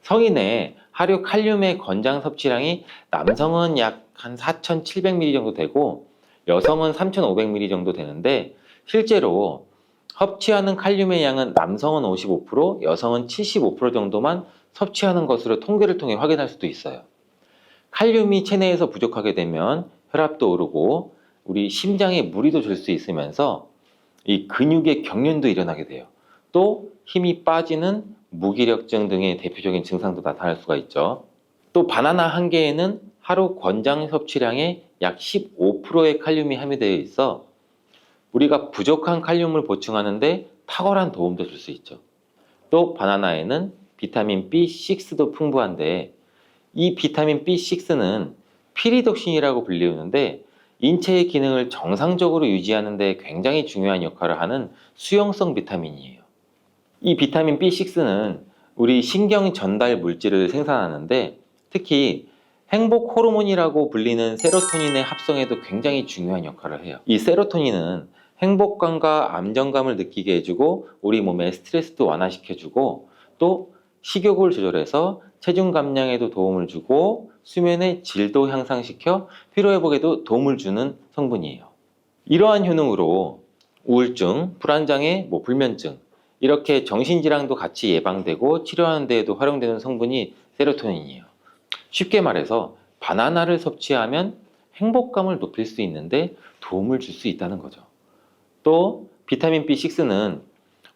성인의 하루 칼륨의 권장 섭취량이 남성은 약 한 4,700ml 정도 되고 여성은 3,500ml 정도 되는데 실제로 섭취하는 칼륨의 양은 남성은 55%, 여성은 75% 정도만 섭취하는 것으로 통계를 통해 확인할 수도 있어요. 칼륨이 체내에서 부족하게 되면 혈압도 오르고 우리 심장에 무리도 줄 수 있으면서 이 근육의 경련도 일어나게 돼요. 또 힘이 빠지는 무기력증 등의 대표적인 증상도 나타날 수가 있죠. 또 바나나 한 개에는 하루 권장 섭취량의 약 15%의 칼륨이 함유되어 있어 우리가 부족한 칼륨을 보충하는데 탁월한 도움도 줄 수 있죠. 또 바나나에는 비타민 B6도 풍부한데 이 비타민 B6는 피리독신이라고 불리우는데 인체의 기능을 정상적으로 유지하는 데 굉장히 중요한 역할을 하는 수용성 비타민이에요. 이 비타민 B6는 우리 신경 전달 물질을 생산하는데 특히 행복 호르몬이라고 불리는 세로토닌의 합성에도 굉장히 중요한 역할을 해요. 이 세로토닌은 행복감과 안정감을 느끼게 해주고 우리 몸의 스트레스도 완화시켜주고 또 식욕을 조절해서 체중 감량에도 도움을 주고 수면의 질도 향상시켜 피로회복에도 도움을 주는 성분이에요. 이러한 효능으로 우울증, 불안장애, 불면증 이렇게 정신질환도 같이 예방되고 치료하는 데에도 활용되는 성분이 세로토닌이에요. 쉽게 말해서 바나나를 섭취하면 행복감을 높일 수 있는데 도움을 줄 수 있다는 거죠. 또 비타민 B6는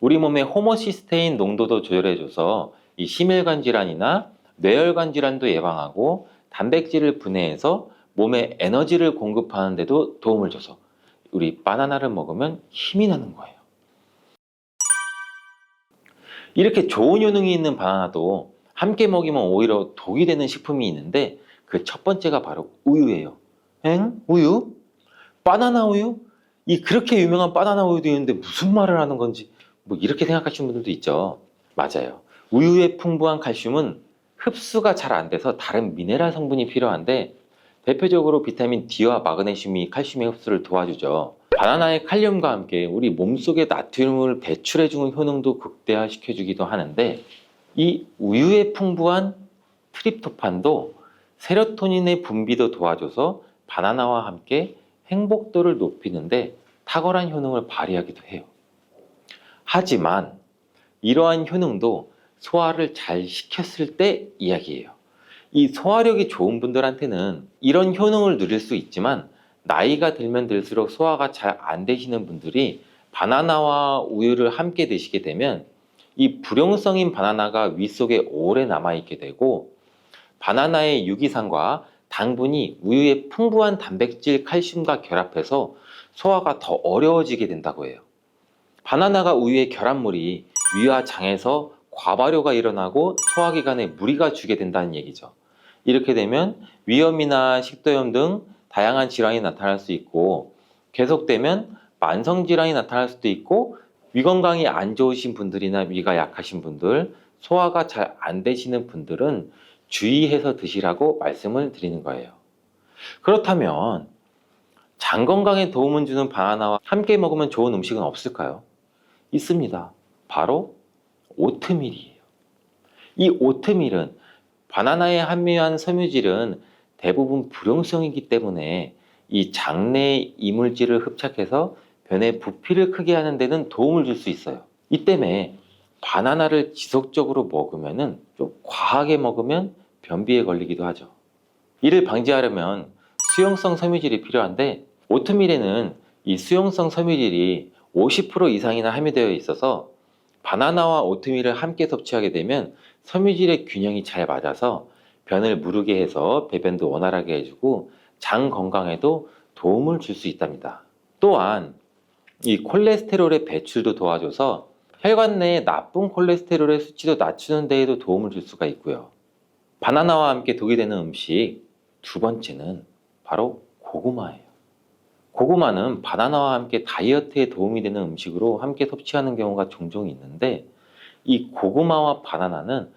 우리 몸의 호모시스테인 농도도 조절해줘서 이 심혈관 질환이나 뇌혈관 질환도 예방하고 단백질을 분해해서 몸에 에너지를 공급하는 데도 도움을 줘서 우리 바나나를 먹으면 힘이 나는 거예요. 이렇게 좋은 효능이 있는 바나나도 함께 먹이면 오히려 독이 되는 식품이 있는데 그 첫 번째가 바로 우유예요. 엥? 우유? 바나나 우유? 이 그렇게 유명한 바나나 우유도 있는데 무슨 말을 하는 건지 이렇게 생각하시는 분들도 있죠. 맞아요. 우유에 풍부한 칼슘은 흡수가 잘 안 돼서 다른 미네랄 성분이 필요한데 대표적으로 비타민 D와 마그네슘이 칼슘의 흡수를 도와주죠. 바나나의 칼륨과 함께 우리 몸속에 나트륨을 배출해주는 효능도 극대화시켜주기도 하는데 이 우유에 풍부한 트립토판도 세로토닌의 분비도 도와줘서 바나나와 함께 행복도를 높이는데 탁월한 효능을 발휘하기도 해요. 하지만 이러한 효능도 소화를 잘 시켰을 때 이야기예요. 이 소화력이 좋은 분들한테는 이런 효능을 누릴 수 있지만 나이가 들면 들수록 소화가 잘 안 되시는 분들이 바나나와 우유를 함께 드시게 되면 이 불용성인 바나나가 위 속에 오래 남아있게 되고 바나나의 유기산과 당분이 우유의 풍부한 단백질, 칼슘과 결합해서 소화가 더 어려워지게 된다고 해요. 바나나가 우유의 결합물이 위와 장에서 과발효가 일어나고 소화기관에 무리가 주게 된다는 얘기죠. 이렇게 되면 위염이나 식도염 등 다양한 질환이 나타날 수 있고 계속되면 만성질환이 나타날 수도 있고 위 건강이 안 좋으신 분들이나 위가 약하신 분들, 소화가 잘 안 되시는 분들은 주의해서 드시라고 말씀을 드리는 거예요. 그렇다면 장 건강에 도움을 주는 바나나와 함께 먹으면 좋은 음식은 없을까요? 있습니다. 바로 오트밀이에요. 이 오트밀은 바나나에 함유한 섬유질은 대부분 불용성이기 때문에 이 장내 이물질을 흡착해서 변의 부피를 크게 하는 데는 도움을 줄 수 있어요. 이 때문에 바나나를 지속적으로 먹으면 좀 과하게 먹으면 변비에 걸리기도 하죠. 이를 방지하려면 수용성 섬유질이 필요한데 오트밀에는 이 수용성 섬유질이 50% 이상이나 함유되어 있어서 바나나와 오트밀을 함께 섭취하게 되면 섬유질의 균형이 잘 맞아서 변을 무르게 해서 배변도 원활하게 해주고 장 건강에도 도움을 줄 수 있답니다. 또한 이 콜레스테롤의 배출도 도와줘서 혈관 내의 나쁜 콜레스테롤의 수치도 낮추는 데에도 도움을 줄 수가 있고요. 바나나와 함께 독이 되는 음식 두 번째는 바로 고구마예요. 고구마는 바나나와 함께 다이어트에 도움이 되는 음식으로 함께 섭취하는 경우가 종종 있는데, 이 고구마와 바나나는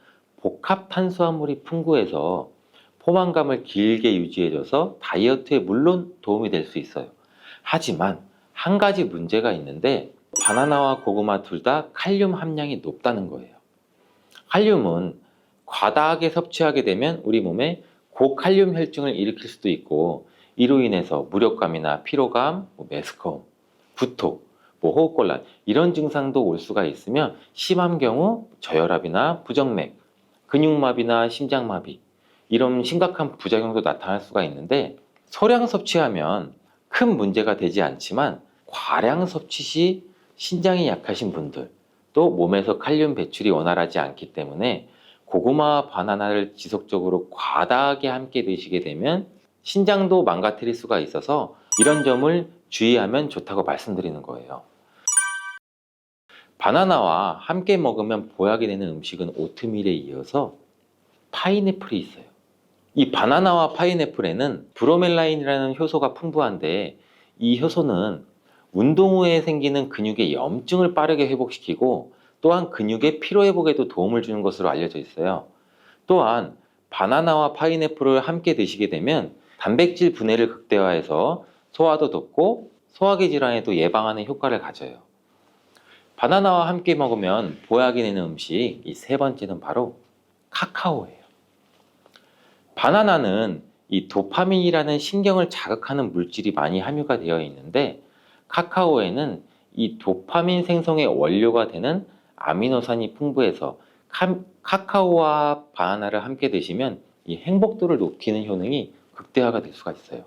복합 탄수화물이 풍부해서 포만감을 길게 유지해줘서 다이어트에 물론 도움이 될 수 있어요. 하지만 한 가지 문제가 있는데, 바나나와 고구마 둘 다 칼륨 함량이 높다는 거예요. 칼륨은 과다하게 섭취하게 되면 우리 몸에 고칼륨 혈증을 일으킬 수도 있고, 이로 인해서 무력감이나 피로감, 메스꺼움, 구토, 호흡곤란 이런 증상도 올 수가 있으며, 심한 경우 저혈압이나 부정맥, 근육마비나 심장마비 이런 심각한 부작용도 나타날 수가 있는데, 소량 섭취하면 큰 문제가 되지 않지만 과량 섭취 시 신장이 약하신 분들, 또 몸에서 칼륨 배출이 원활하지 않기 때문에 고구마와 바나나를 지속적으로 과다하게 함께 드시게 되면 신장도 망가뜨릴 수가 있어서 이런 점을 주의하면 좋다고 말씀드리는 거예요. 바나나와 함께 먹으면 보약이 되는 음식은 오트밀에 이어서 파인애플이 있어요. 이 바나나와 파인애플에는 브로멜라인이라는 효소가 풍부한데, 이 효소는 운동 후에 생기는 근육의 염증을 빠르게 회복시키고, 또한 근육의 피로 회복에도 도움을 주는 것으로 알려져 있어요. 또한 바나나와 파인애플을 함께 드시게 되면 단백질 분해를 극대화해서 소화도 돕고 소화기 질환에도 예방하는 효과를 가져요. 바나나와 함께 먹으면 보약이 되는 음식 이 세 번째는 바로 카카오예요. 바나나는 이 도파민이라는 신경을 자극하는 물질이 많이 함유가 되어 있는데, 카카오에는 이 도파민 생성의 원료가 되는 아미노산이 풍부해서 카카오와 바나나를 함께 드시면 이 행복도를 높이는 효능이 극대화가 될 수가 있어요.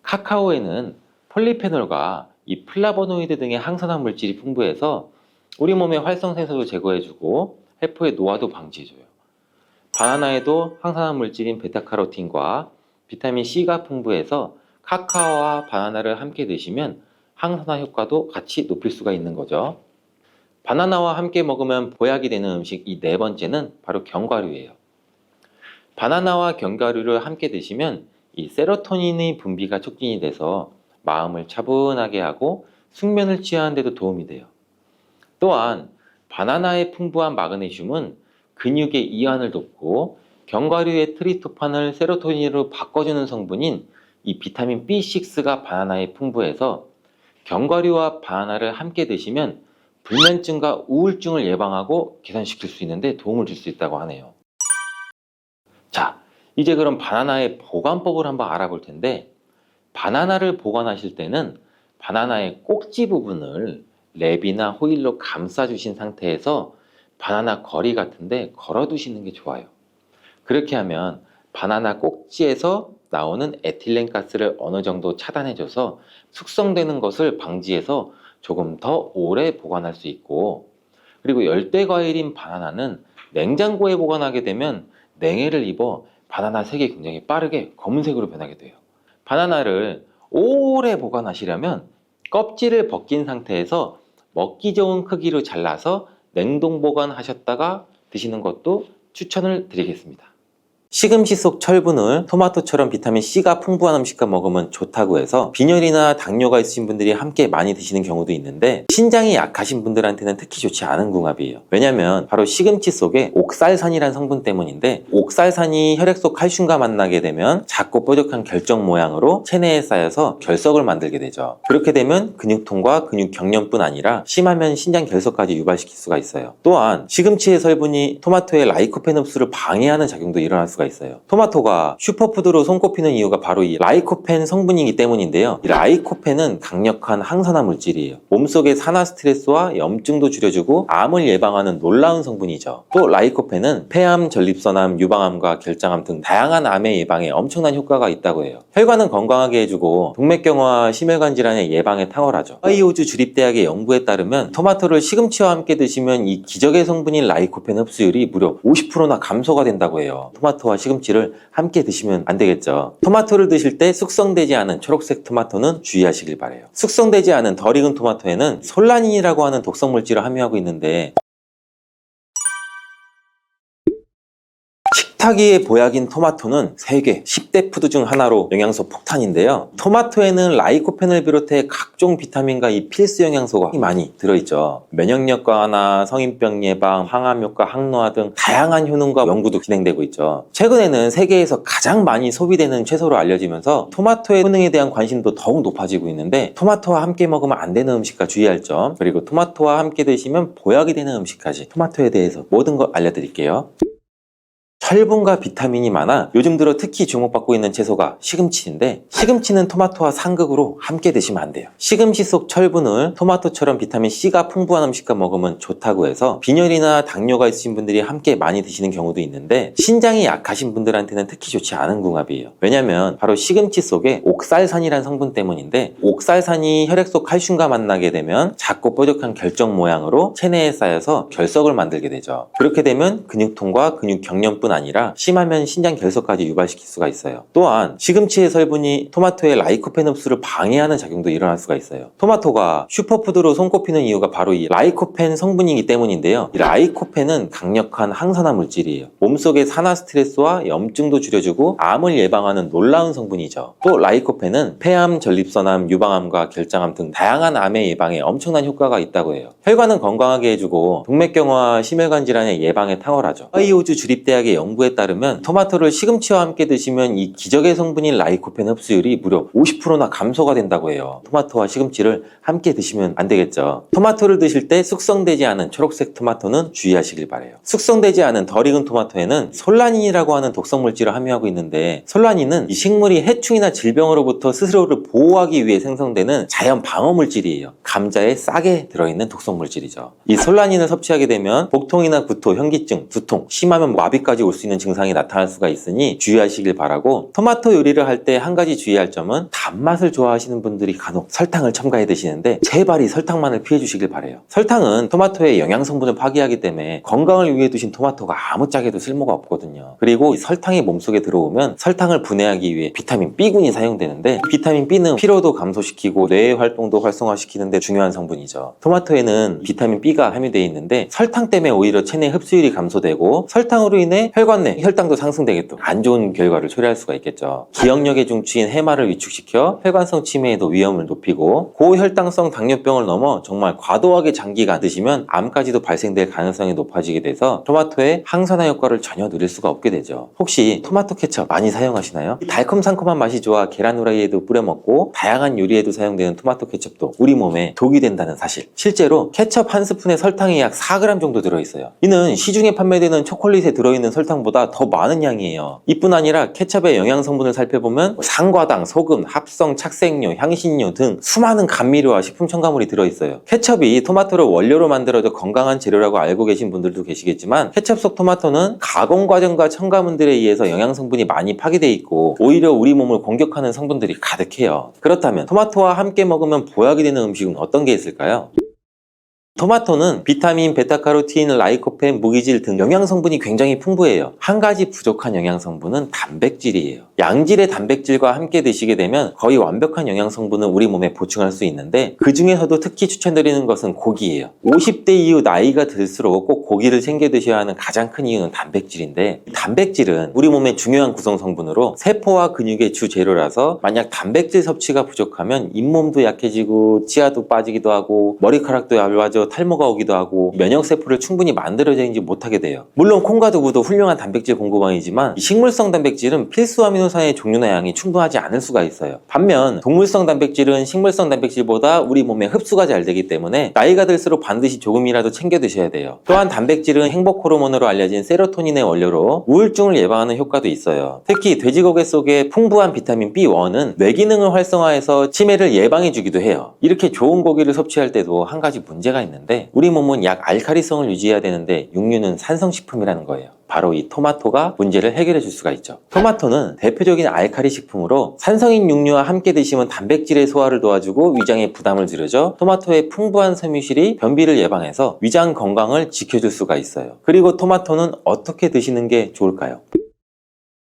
카카오에는 폴리페놀과 이 플라보노이드 등의 항산화 물질이 풍부해서 우리 몸의 활성산소도 제거해주고 세포의 노화도 방지해줘요. 바나나에도 항산화 물질인 베타카로틴과 비타민 C가 풍부해서 카카오와 바나나를 함께 드시면 항산화 효과도 같이 높일 수가 있는 거죠. 바나나와 함께 먹으면 보약이 되는 음식 이 네 번째는 바로 견과류예요. 바나나와 견과류를 함께 드시면 이 세로토닌의 분비가 촉진이 돼서 마음을 차분하게 하고 숙면을 취하는 데도 도움이 돼요. 또한 바나나의 풍부한 마그네슘은 근육의 이완을 돕고, 견과류의 트리토판을 세로토닌으로 바꿔주는 성분인 이 비타민 B6가 바나나에 풍부해서 견과류와 바나나를 함께 드시면 불면증과 우울증을 예방하고 개선시킬 수 있는데 도움을 줄 수 있다고 하네요. 자, 이제 그럼 바나나의 보관법을 한번 알아볼 텐데, 바나나를 보관하실 때는 바나나의 꼭지 부분을 랩이나 호일로 감싸주신 상태에서 바나나 거리 같은데 걸어두시는 게 좋아요. 그렇게 하면 바나나 꼭지에서 나오는 에틸렌 가스를 어느 정도 차단해줘서 숙성되는 것을 방지해서 조금 더 오래 보관할 수 있고, 그리고 열대 과일인 바나나는 냉장고에 보관하게 되면 냉해를 입어 바나나 색이 굉장히 빠르게 검은색으로 변하게 돼요. 바나나를 오래 보관하시려면 껍질을 벗긴 상태에서 먹기 좋은 크기로 잘라서 냉동 보관하셨다가 드시는 것도 추천을 드리겠습니다. 시금치 속 철분을 토마토처럼 비타민 C가 풍부한 음식과 먹으면 좋다고 해서 빈혈이나 당뇨가 있으신 분들이 함께 많이 드시는 경우도 있는데, 신장이 약하신 분들한테는 특히 좋지 않은 궁합이에요. 왜냐면 바로 시금치 속에 옥살산이라는 성분 때문인데, 옥살산이 혈액 속 칼슘과 만나게 되면 작고 뾰족한 결정 모양으로 체내에 쌓여서 결석을 만들게 되죠. 그렇게 되면 근육통과 근육 경련뿐 아니라 심하면 신장 결석까지 유발시킬 수가 있어요. 또한 시금치의 성분이 토마토의 라이코펜 흡수를 방해하는 작용도 일어날 수가 있어요. 토마토가 슈퍼푸드로 손꼽히는 이유가 바로 이 라이코펜 성분이기 때문인데요. 이 라이코펜은 강력한 항산화 물질이에요. 몸속의 산화 스트레스와 염증도 줄여주고 암을 예방하는 놀라운 성분이죠. 또 라이코펜은 폐암, 전립선암, 유방암과 결장암 등 다양한 암의 예방에 엄청난 효과가 있다고 해요. 혈관은 건강하게 해주고 동맥경화와 심혈관 질환의 예방에 탁월하죠. 하와이호주 주립대학의 연구에 따르면 토마토를 시금치와 함께 드시면 이 기적의 성분인 라이코펜 흡수율이 무려 50%나 감소가 된다고 해요. 토마토와 토마토와 시금치를 함께 드시면 안 되겠죠. 토마토를 드실 때 숙성되지 않은 초록색 토마토는 주의하시길 바래요. 숙성되지 않은 덜 익은 토마토에는 솔라닌이라고 하는 독성 물질을 함유하고 있는데 식탁위의 보약인 토마토는 세계 10대 푸드 중 하나로 영양소 폭탄인데요. 토마토에는 라이코펜을 비롯해 각종 비타민과 이 필수 영양소가 많이 들어있죠. 면역력 강화나 성인병 예방, 항암 효과, 항노화 등 다양한 효능과 연구도 진행되고 있죠. 최근에는 세계에서 가장 많이 소비되는 채소로 알려지면서 토마토의 효능에 대한 관심도 더욱 높아지고 있는데 토마토와 함께 먹으면 안 되는 음식과 주의할 점, 그리고 토마토와 함께 드시면 보약이 되는 음식까지 토마토에 대해서 모든 걸 알려드릴게요. 철분과 비타민이 많아 요즘 들어 특히 주목받고 있는 채소가 시금치인데 시금치는 토마토와 상극으로 함께 드시면 안 돼요. 시금치 속 철분을 토마토처럼 비타민 C가 풍부한 음식과 먹으면 좋다고 해서 빈혈이나 당뇨가 있으신 분들이 함께 많이 드시는 경우도 있는데 신장이 약하신 분들한테는 특히 좋지 않은 궁합이에요. 왜냐면 바로 시금치 속에 옥살산이라는 성분 때문인데 옥살산이 혈액 속 칼슘과 만나게 되면 작고 뾰족한 결정 모양으로 체내에 쌓여서 결석을 만들게 되죠. 그렇게 되면 근육통과 근육 경련뿐 아니라 심하면 신장 결석까지 유발시킬 수가 있어요. 또한 시금치의 성분이 토마토의 라이코펜 흡수를 방해하는 작용도 일어날 수가 있어요. 토마토가 슈퍼푸드로 손꼽히는 이유가 바로 이 라이코펜 성분이기 때문인데요. 이 라이코펜은 강력한 항산화 물질이에요. 몸속의 산화 스트레스와 염증도 줄여주고 암을 예방하는 놀라운 성분이죠. 또 라이코펜은 폐암, 전립선암, 유방암과 결장암 등 다양한 암의 예방에 엄청난 효과가 있다고 해요. 혈관은 건강하게 해주고 동맥경화와 심혈관 질환의 예방에 탁월하죠. 하이오즈 주립대학의 연구에 따르면 토마토를 시금치와 함께 드시면 이 기적의 성분인 라이코펜 흡수율이 무려 50%나 감소가 된다고 해요. 토마토와 시금치를 함께 드시면 안 되겠죠. 토마토를 드실 때 숙성되지 않은 초록색 토마토는 주의하시길 바래요. 숙성되지 않은 덜 익은 토마토에는 솔라닌이라고 하는 독성 물질을 함유하고 있는데 솔라닌은 이 식물이 해충이나 질병으로부터 스스로를 보호하기 위해 생성되는 자연 방어 물질이에요. 감자에 싹에 들어있는 독성 물질이죠. 이 솔라닌을 섭취하게 되면 복통이나 구토, 현기증, 두통, 심하면 마비까지 올 수 있는 증상이 나타날 수가 있으니 주의하시길 바라고 토마토 요리를 할 때 한 가지 주의할 점은 단맛을 좋아하시는 분들이 간혹 설탕을 첨가해 드시는데 제발 이 설탕만을 피해 주시길 바래요. 설탕은 토마토의 영양 성분을 파괴하기 때문에 건강을 위해 두신 토마토가 아무짝에도 쓸모가 없거든요. 그리고 이 설탕이 몸속에 들어오면 설탕을 분해하기 위해 비타민 B군이 사용되는데 비타민 B는 피로도 감소시키고 뇌의 활동도 활성화시키는 데 중요한 성분이죠. 토마토에는 비타민 B가 함유되어 있는데 설탕 때문에 오히려 체내 흡수율이 감소되고 설탕으로 인해 혈관 내 혈당도 상승되게 또 안 좋은 결과를 초래할 수가 있겠죠. 기억력의 중추인 해마를 위축시켜 혈관성 치매에도 위험을 높이고 고혈당성 당뇨병을 넘어 정말 과도하게 장기간 드시면 암까지도 발생될 가능성이 높아지게 돼서 토마토의 항산화 효과를 전혀 누릴 수가 없게 되죠. 혹시 토마토 케첩 많이 사용하시나요? 달콤상콤한 맛이 좋아 계란 후라이에도 뿌려 먹고 다양한 요리에도 사용되는 토마토 케첩도 우리 몸에 독이 된다는 사실. 실제로 케첩 한 스푼에 설탕이 약 4g 정도 들어있어요. 이는 시중에 판매되는 초콜릿에 들어있는 설탕보다 더 많은 양이에요. 이뿐 아니라 케첩의 영양 성분을 살펴보면 상과당, 소금, 합성, 착색료, 향신료 등 수많은 감미료와 식품 첨가물이 들어있어요. 케첩이 토마토를 원료로 만들어져 건강한 재료라고 알고 계신 분들도 계시겠지만 케첩 속 토마토는 가공 과정과 첨가물들에 의해서 영양 성분이 많이 파괴되어 있고 오히려 우리 몸을 공격하는 성분들이 가득해요. 그렇다면 토마토와 함께 먹으면 보약이 되는 음식은 어떤 게 있을까요? 토마토는 비타민, 베타카로틴, 라이코펜, 무기질 등 영양 성분이 굉장히 풍부해요. 한 가지 부족한 영양 성분은 단백질이에요. 양질의 단백질과 함께 드시게 되면 거의 완벽한 영양 성분을 우리 몸에 보충할 수 있는데 그 중에서도 특히 추천드리는 것은 고기예요. 50대 이후 나이가 들수록 꼭 고기를 챙겨 드셔야 하는 가장 큰 이유는 단백질인데 단백질은 우리 몸의 중요한 구성 성분으로 세포와 근육의 주 재료라서 만약 단백질 섭취가 부족하면 잇몸도 약해지고 치아도 빠지기도 하고 머리카락도 얇아져 탈모가 오기도 하고 면역세포를 충분히 만들어내지 못하게 돼요. 물론 콩과 두부도 훌륭한 단백질 공급원이지만 식물성 단백질은 필수 아미노산의 종류나 양이 충분하지 않을 수가 있어요. 반면 동물성 단백질은 식물성 단백질보다 우리 몸에 흡수가 잘 되기 때문에 나이가 들수록 반드시 조금이라도 챙겨 드셔야 돼요. 또한 단백질은 행복 호르몬으로 알려진 세로토닌의 원료로 우울증을 예방하는 효과도 있어요. 특히 돼지고기 속에 풍부한 비타민 B1은 뇌 기능을 활성화해서 치매를 예방해 주기도 해요. 이렇게 좋은 고기를 섭취할 때도 한 가지 문제가 있는데 우리 몸은 약 알칼리성을 유지해야 되는데 육류는 산성식품이라는 거예요. 바로 이 토마토가 문제를 해결해 줄 수가 있죠. 토마토는 대표적인 알칼리 식품으로 산성인 육류와 함께 드시면 단백질의 소화를 도와주고 위장에 부담을 줄여줘 토마토의 풍부한 섬유질이 변비를 예방해서 위장 건강을 지켜줄 수가 있어요. 그리고 토마토는 어떻게 드시는 게 좋을까요?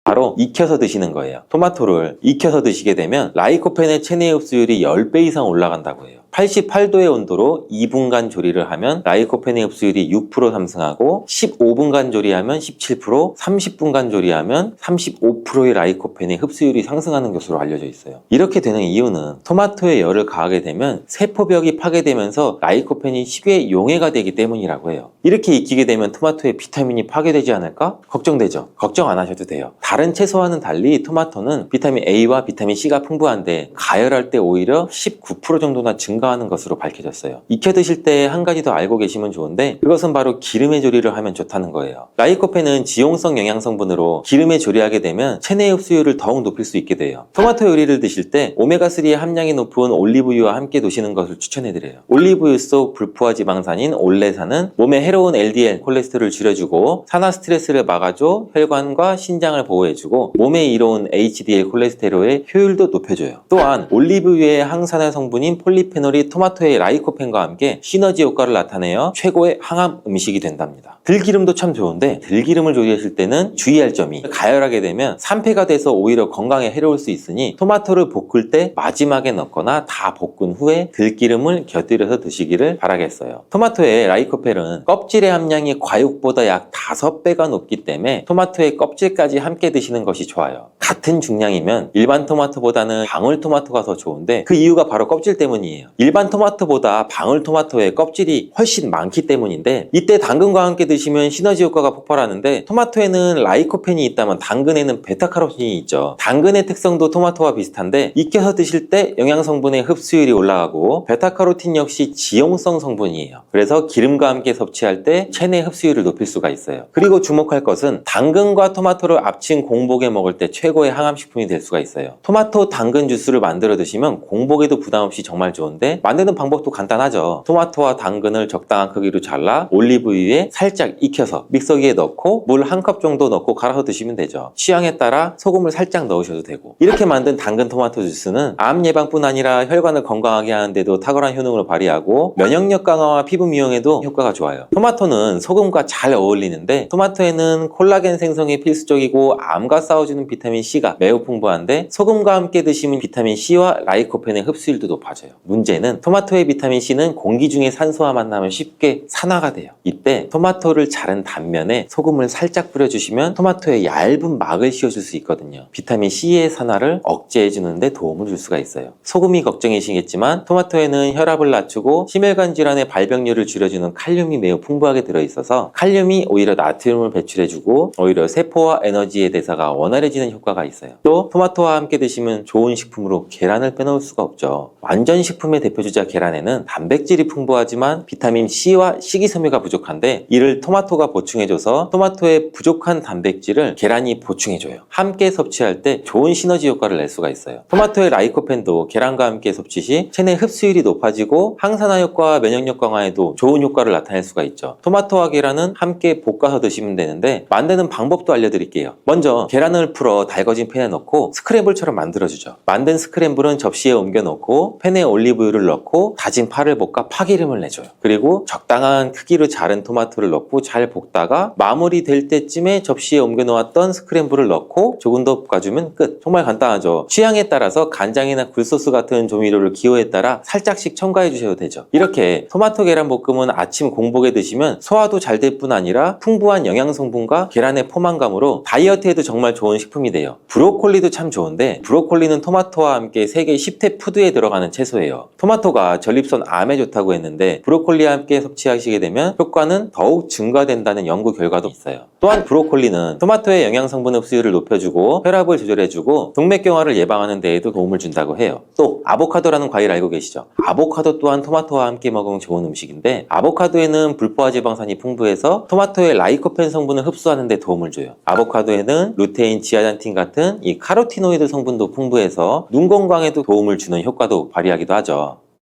바로 익혀서 드시는 거예요. 토마토를 익혀서 드시게 되면 라이코펜의 체내 흡수율이 10배 이상 올라간다고 해요. 88도의 온도로 2분간 조리를 하면 라이코펜의 흡수율이 6% 상승하고 15분간 조리하면 17%, 30분간 조리하면 35%의 라이코펜의 흡수율이 상승하는 것으로 알려져 있어요. 이렇게 되는 이유는 토마토에 열을 가하게 되면 세포벽이 파괴되면서 라이코펜이 쉽게 용해가 되기 때문이라고 해요. 이렇게 익히게 되면 토마토의 비타민이 파괴되지 않을까? 걱정되죠? 걱정 안 하셔도 돼요. 다른 채소와는 달리 토마토는 비타민 A와 비타민 C가 풍부한데 가열할 때 오히려 19% 정도나 증가하는 것으로 밝혀졌어요. 익혀 드실 때 한 가지 더 알고 계시면 좋은데 그것은 바로 기름에 조리를 하면 좋다는 거예요. 라이코펜은 지용성 영양 성분으로 기름에 조리하게 되면 체내 흡수율을 더욱 높일 수 있게 돼요. 토마토 요리를 드실 때 오메가3의 함량이 높은 올리브유와 함께 드시는 것을 추천해드려요. 올리브유 속 불포화 지방산인 올레산은 몸에 해로운 LDL 콜레스테롤을 줄여주고 산화 스트레스를 막아줘 혈관과 신장을 보호해주고 몸에 이로운 HDL 콜레스테롤의 효율도 높여줘요. 또한 올리브유의 항산화 성분인 폴리페놀이 토마토의 라이코펜과 함께 시너지 효과를 나타내어 최고의 항암 음식이 된답니다. 들기름도 참 좋은데 들기름을 조리하실 때는 주의할 점이 가열하게 되면 산패가 돼서 오히려 건강에 해로울 수 있으니 토마토를 볶을 때 마지막에 넣거나 다 볶은 후에 들기름을 곁들여서 드시기를 바라겠어요. 토마토의 라이코펜은 껍질의 함량이 과육보다 약 5배가 높기 때문에 토마토의 껍질까지 함께 드시는 것이 좋아요. 같은 중량이면 일반 토마토보다는 방울토마토가 더 좋은데 그 이유가 바로 껍질 때문이에요. 일반 토마토보다 방울토마토의 껍질이 훨씬 많기 때문인데 이때 당근과 함께 드시면 시너지 효과가 폭발하는데 토마토에는 라이코펜이 있다면 당근에는 베타카로틴이 있죠. 당근의 특성도 토마토와 비슷한데 익혀서 드실 때 영양성분의 흡수율이 올라가고 베타카로틴 역시 지용성 성분이에요. 그래서 기름과 함께 섭취할 때 체내 흡수율을 높일 수가 있어요. 그리고 주목할 것은 당근과 토마토를 합친 공복에 먹을 때 최고의 항암식품이 될 수가 있어요. 토마토 당근 주스를 만들어 드시면 공복에도 부담 없이 정말 좋은데 만드는 방법도 간단하죠. 토마토와 당근을 적당한 크기로 잘라 올리브유에 살짝 익혀서 믹서기에 넣고 물 1컵 정도 넣고 갈아서 드시면 되죠. 취향에 따라 소금을 살짝 넣으셔도 되고 이렇게 만든 당근 토마토 주스는 암 예방뿐 아니라 혈관을 건강하게 하는데도 탁월한 효능을 발휘하고 면역력 강화와 피부 미용에도 효과가 좋아요. 토마토는 소금과 잘 어울리는데 토마토에는 콜라겐 생성이 필수적이고 암과 싸워주는 비타민 C가 매우 풍부한데 소금과 함께 드시면 비타민 C와 라이코펜의 흡수율도 높아져요. 문제는 토마토의 비타민 C는 공기 중에 산소와 만나면 쉽게 산화가 돼요. 이때 토마토를 자른 단면에 소금을 살짝 뿌려주시면 토마토에 얇은 막을 씌워줄 수 있거든요. 비타민 C의 산화를 억제해주는 데 도움을 줄 수가 있어요. 소금이 걱정이시겠지만 토마토에는 혈압을 낮추고 심혈관 질환의 발병률을 줄여주는 칼륨이 매우 풍부하게 들어있어서 칼륨이 오히려 나트륨을 배출해주고 오히려 세포와 에너지의 대사가 원활해지는 효과가 있어요. 또 토마토와 함께 드시면 좋은 식품으로 계란을 빼놓을 수가 없죠. 완전 식품의 대표주자 계란에는 단백질이 풍부하지만 비타민 C와 식이섬유가 부족한데 이를 토마토가 보충해줘서 토마토의 부족한 단백질을 계란이 보충해줘요. 함께 섭취할 때 좋은 시너지 효과를 낼 수가 있어요. 토마토의 라이코펜도 계란과 함께 섭취 시 체내 흡수율이 높아지고 항산화 효과와 면역력 강화에도 좋은 효과를 나타낼 수가 있죠. 토마토와 계란은 함께 볶아서 드시면 되는데 만드는 방법도 알려드릴게요. 먼저 계란을 풀어 달궈진 팬에 넣고 스크램블처럼 만들어주죠. 만든 스크램블은 접시에 옮겨 놓고 팬에 올리브유를 넣고 다진 파를 볶아 파기름을 내줘요. 그리고 적당한 크기로 자른 토마토를 넣고 잘 볶다가 마무리 될 때쯤에 접시에 옮겨 놓았던 스크램블을 넣고 조금 더 볶아주면 끝. 정말 간단하죠. 취향에 따라서 간장이나 굴소스 같은 조미료를 기호에 따라 살짝씩 첨가해 주셔도 되죠. 이렇게 토마토 계란 볶음은 아침 공복에 드시면 소화도 잘 될 뿐 아니라 풍부한 영양 성분과 계란의 포만감으로 다이어트에도 정말 좋은 식품이 돼요. 브로콜리도 참 좋은데 브로콜리는 토마토와 함께 세계 10대 푸드에 들어가는 채소예요. 토마토가 전립선 암에 좋다고 했는데 브로콜리와 함께 섭취하시게 되면 효과는 더욱 증가된다는 연구 결과도 있어요. 또한 브로콜리는 토마토의 영양 성분 흡수율을 높여주고 혈압을 조절해주고 동맥경화를 예방하는 데에도 도움을 준다고 해요. 또 아보카도라는 과일 알고 계시죠? 아보카도 또한 토마토와 함께 먹으면 좋은 음식인데 아보카도에는 불포화 지방산이 풍부해서 토마토의 라이코펜 성분을 흡수하는 데 도움을 줘요. 아보카도에는 루테인, 지아잔틴 같은 이 카로티노이드 성분도 풍부해서 눈 건강에도 도움을 주는 효과도 발휘하기도 하죠.